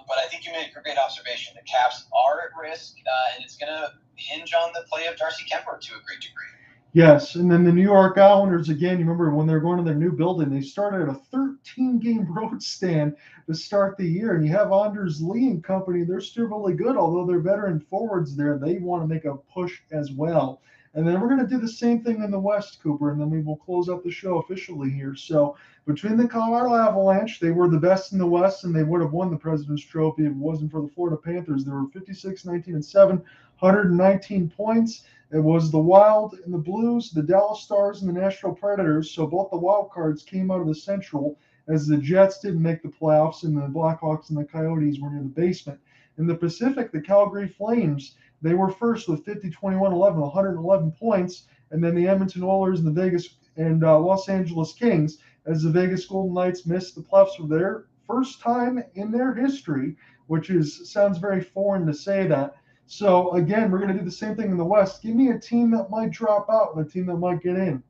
S2: But I think you made a great observation. The Caps are at risk, and it's going to hinge on the play of Darcy Kemper to a great degree.
S1: Yes, and then the New York Islanders, again, you remember when they were going to their new building, they started a 13-game road stand to start the year. And you have Anders Lee and company, they're still really good, although they're veteran forwards there. They want to make a push as well. And then we're going to do the same thing in the West, Cooper, and then we will close out the show officially here. So between the Colorado Avalanche, they were the best in the West, and they would have won the President's Trophy if it wasn't for the Florida Panthers. They were 56-19-7, 119 points. It was the Wild and the Blues, the Dallas Stars, and the Nashville Predators. So both the wild cards came out of the Central, as the Jets didn't make the playoffs, and the Blackhawks and the Coyotes were near the basement. In the Pacific, the Calgary Flames, they were first with 50-21-11, 111 points, and then the Edmonton Oilers and the Vegas and Los Angeles Kings, as the Vegas Golden Knights missed the playoffs for their first time in their history, which sounds very foreign to say that. So again, we're going to do the same thing in the West. Give me a team that might drop out and a team that might get in.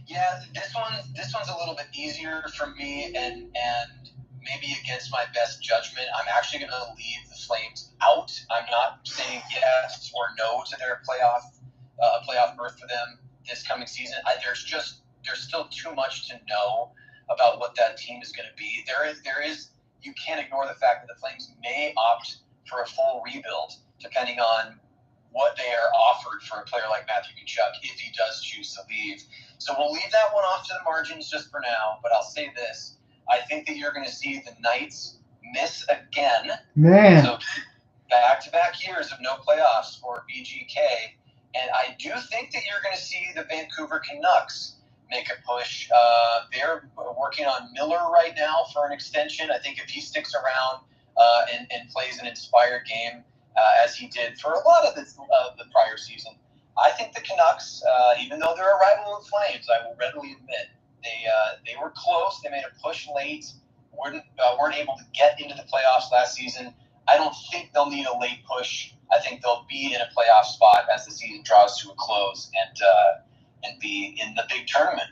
S2: Yeah, this one's a little bit easier for me, and maybe against my best judgment, I'm actually going to leave the Flames out. I'm not saying yes or no to their playoff berth for them this coming season. There's still too much to know about what that team is going to be. There is you can't ignore the fact that the Flames may opt for a full rebuild, depending on what they are offered for a player like Matthew Tkachuk if he does choose to leave. So we'll leave that one off to the margins just for now, but I'll say this. I think that you're going to see the Knights miss again.
S1: Man.
S2: So back-to-back years of no playoffs for VGK. And I do think that you're going to see the Vancouver Canucks make a push. They're working on Miller right now for an extension. I think if he sticks around and plays an inspired game as he did for a lot of the prior season, I think the Canucks, even though they're a rival of the Flames, I will readily admit, they were close. They made a push late, weren't able to get into the playoffs last season. I don't think they'll need a late push. I think they'll be in a playoff spot as the season draws to a close and be in the big tournament.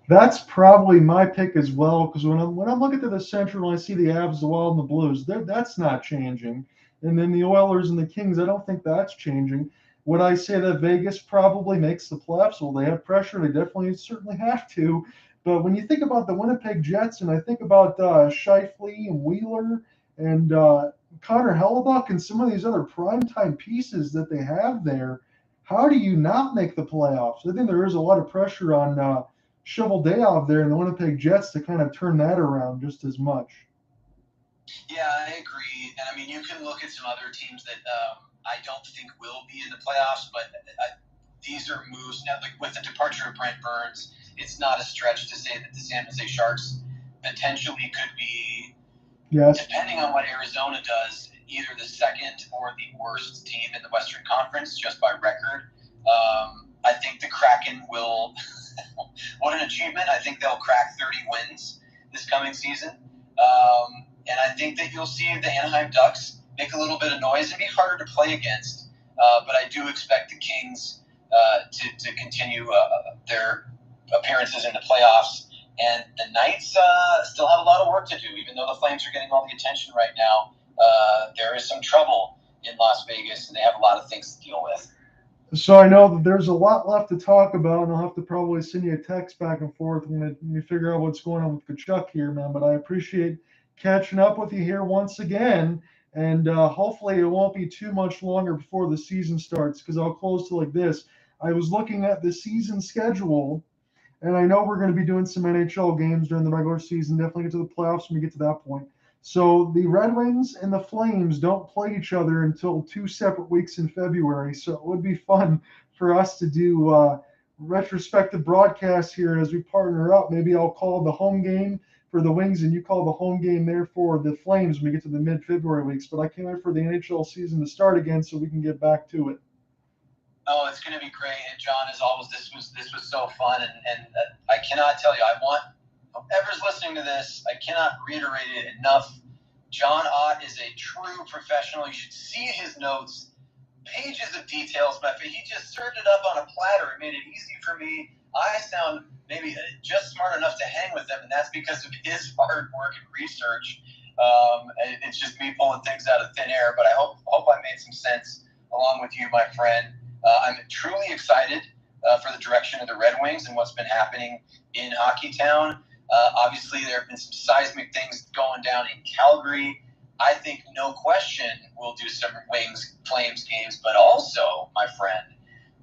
S1: That's probably my pick as well, because when I'm looking to the Central and I see the Avs, the Wild, and the Blues, that's not changing. And then the Oilers and the Kings, I don't think that's changing. Would I say that Vegas probably makes the playoffs? Well, they have pressure. They certainly have to. But when you think about the Winnipeg Jets, and I think about Scheifele and Wheeler and Connor Hellebuck and some of these other primetime pieces that they have there, how do you not make the playoffs? I think there is a lot of pressure on Shovel-Dayoff there in the Winnipeg Jets to kind of turn that around just as much.
S2: Yeah, I agree. And I mean, you can look at some other teams that I don't think will be in the playoffs, but these are moves now. Like with the departure of Brent Burns, it's not a stretch to say that the San Jose Sharks potentially could be,
S1: yes,
S2: depending on what Arizona does, either the second or the worst team in the Western Conference just by record. I think the Kraken will. What an achievement! I think they'll crack 30 wins this coming season. And I think that you'll see the Anaheim Ducks make a little bit of noise and be harder to play against. But I do expect the Kings to continue their appearances in the playoffs. And the Knights still have a lot of work to do, even though the Flames are getting all the attention right now. There is some trouble in Las Vegas, and they have a lot of things to deal with.
S1: So I know that there's a lot left to talk about, and I'll have to probably send you a text back and forth when we figure out what's going on with Tkachuk here, man. But I appreciate catching up with you here once again, and hopefully it won't be too much longer before the season starts, because I'll close to like this. I was looking at the season schedule, and I know we're going to be doing some NHL games during the regular season, definitely get to the playoffs when we get to that point. So the Red Wings and the Flames don't play each other until 2 separate weeks in February. So it would be fun for us to do retrospective broadcasts here as we partner up. Maybe I'll call the home game for the Wings and you call the home game there for the Flames when we get to the mid-February weeks. But I can't wait for the NHL season to start again so we can get back to it.
S2: Oh, it's going to be great. And John, as always, this was so fun, and I cannot tell you. I want whoever's listening to this. I cannot reiterate it enough. John Ott is a true professional. You should see his notes, pages of details. But he just served it up on a platter. It made it easy for me. I sound maybe just smart enough to hang with him, and that's because of his hard work and research. It's just me pulling things out of thin air. But I hope I made some sense along with you, my friend. I'm truly excited for the direction of the Red Wings and what's been happening in Hockeytown. Obviously, there have been some seismic things going down in Calgary. I think, no question, we'll do some Wings-Flames games. But also, my friend,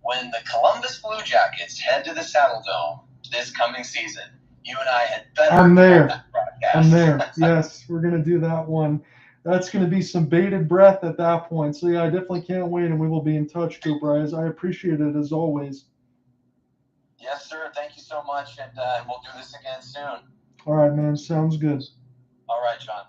S2: when the Columbus Blue Jackets head to the Saddle Dome this coming season, you and I had better
S1: I'm there.
S2: that broadcast.
S1: I'm there. Yes, we're going to do that one. That's going to be some bated breath at that point. So, yeah, I definitely can't wait, and we will be in touch, Cooper. I appreciate it as always.
S2: Yes, sir. Thank you so much, and we'll do this again soon.
S1: All right, man. Sounds good.
S2: All right, John.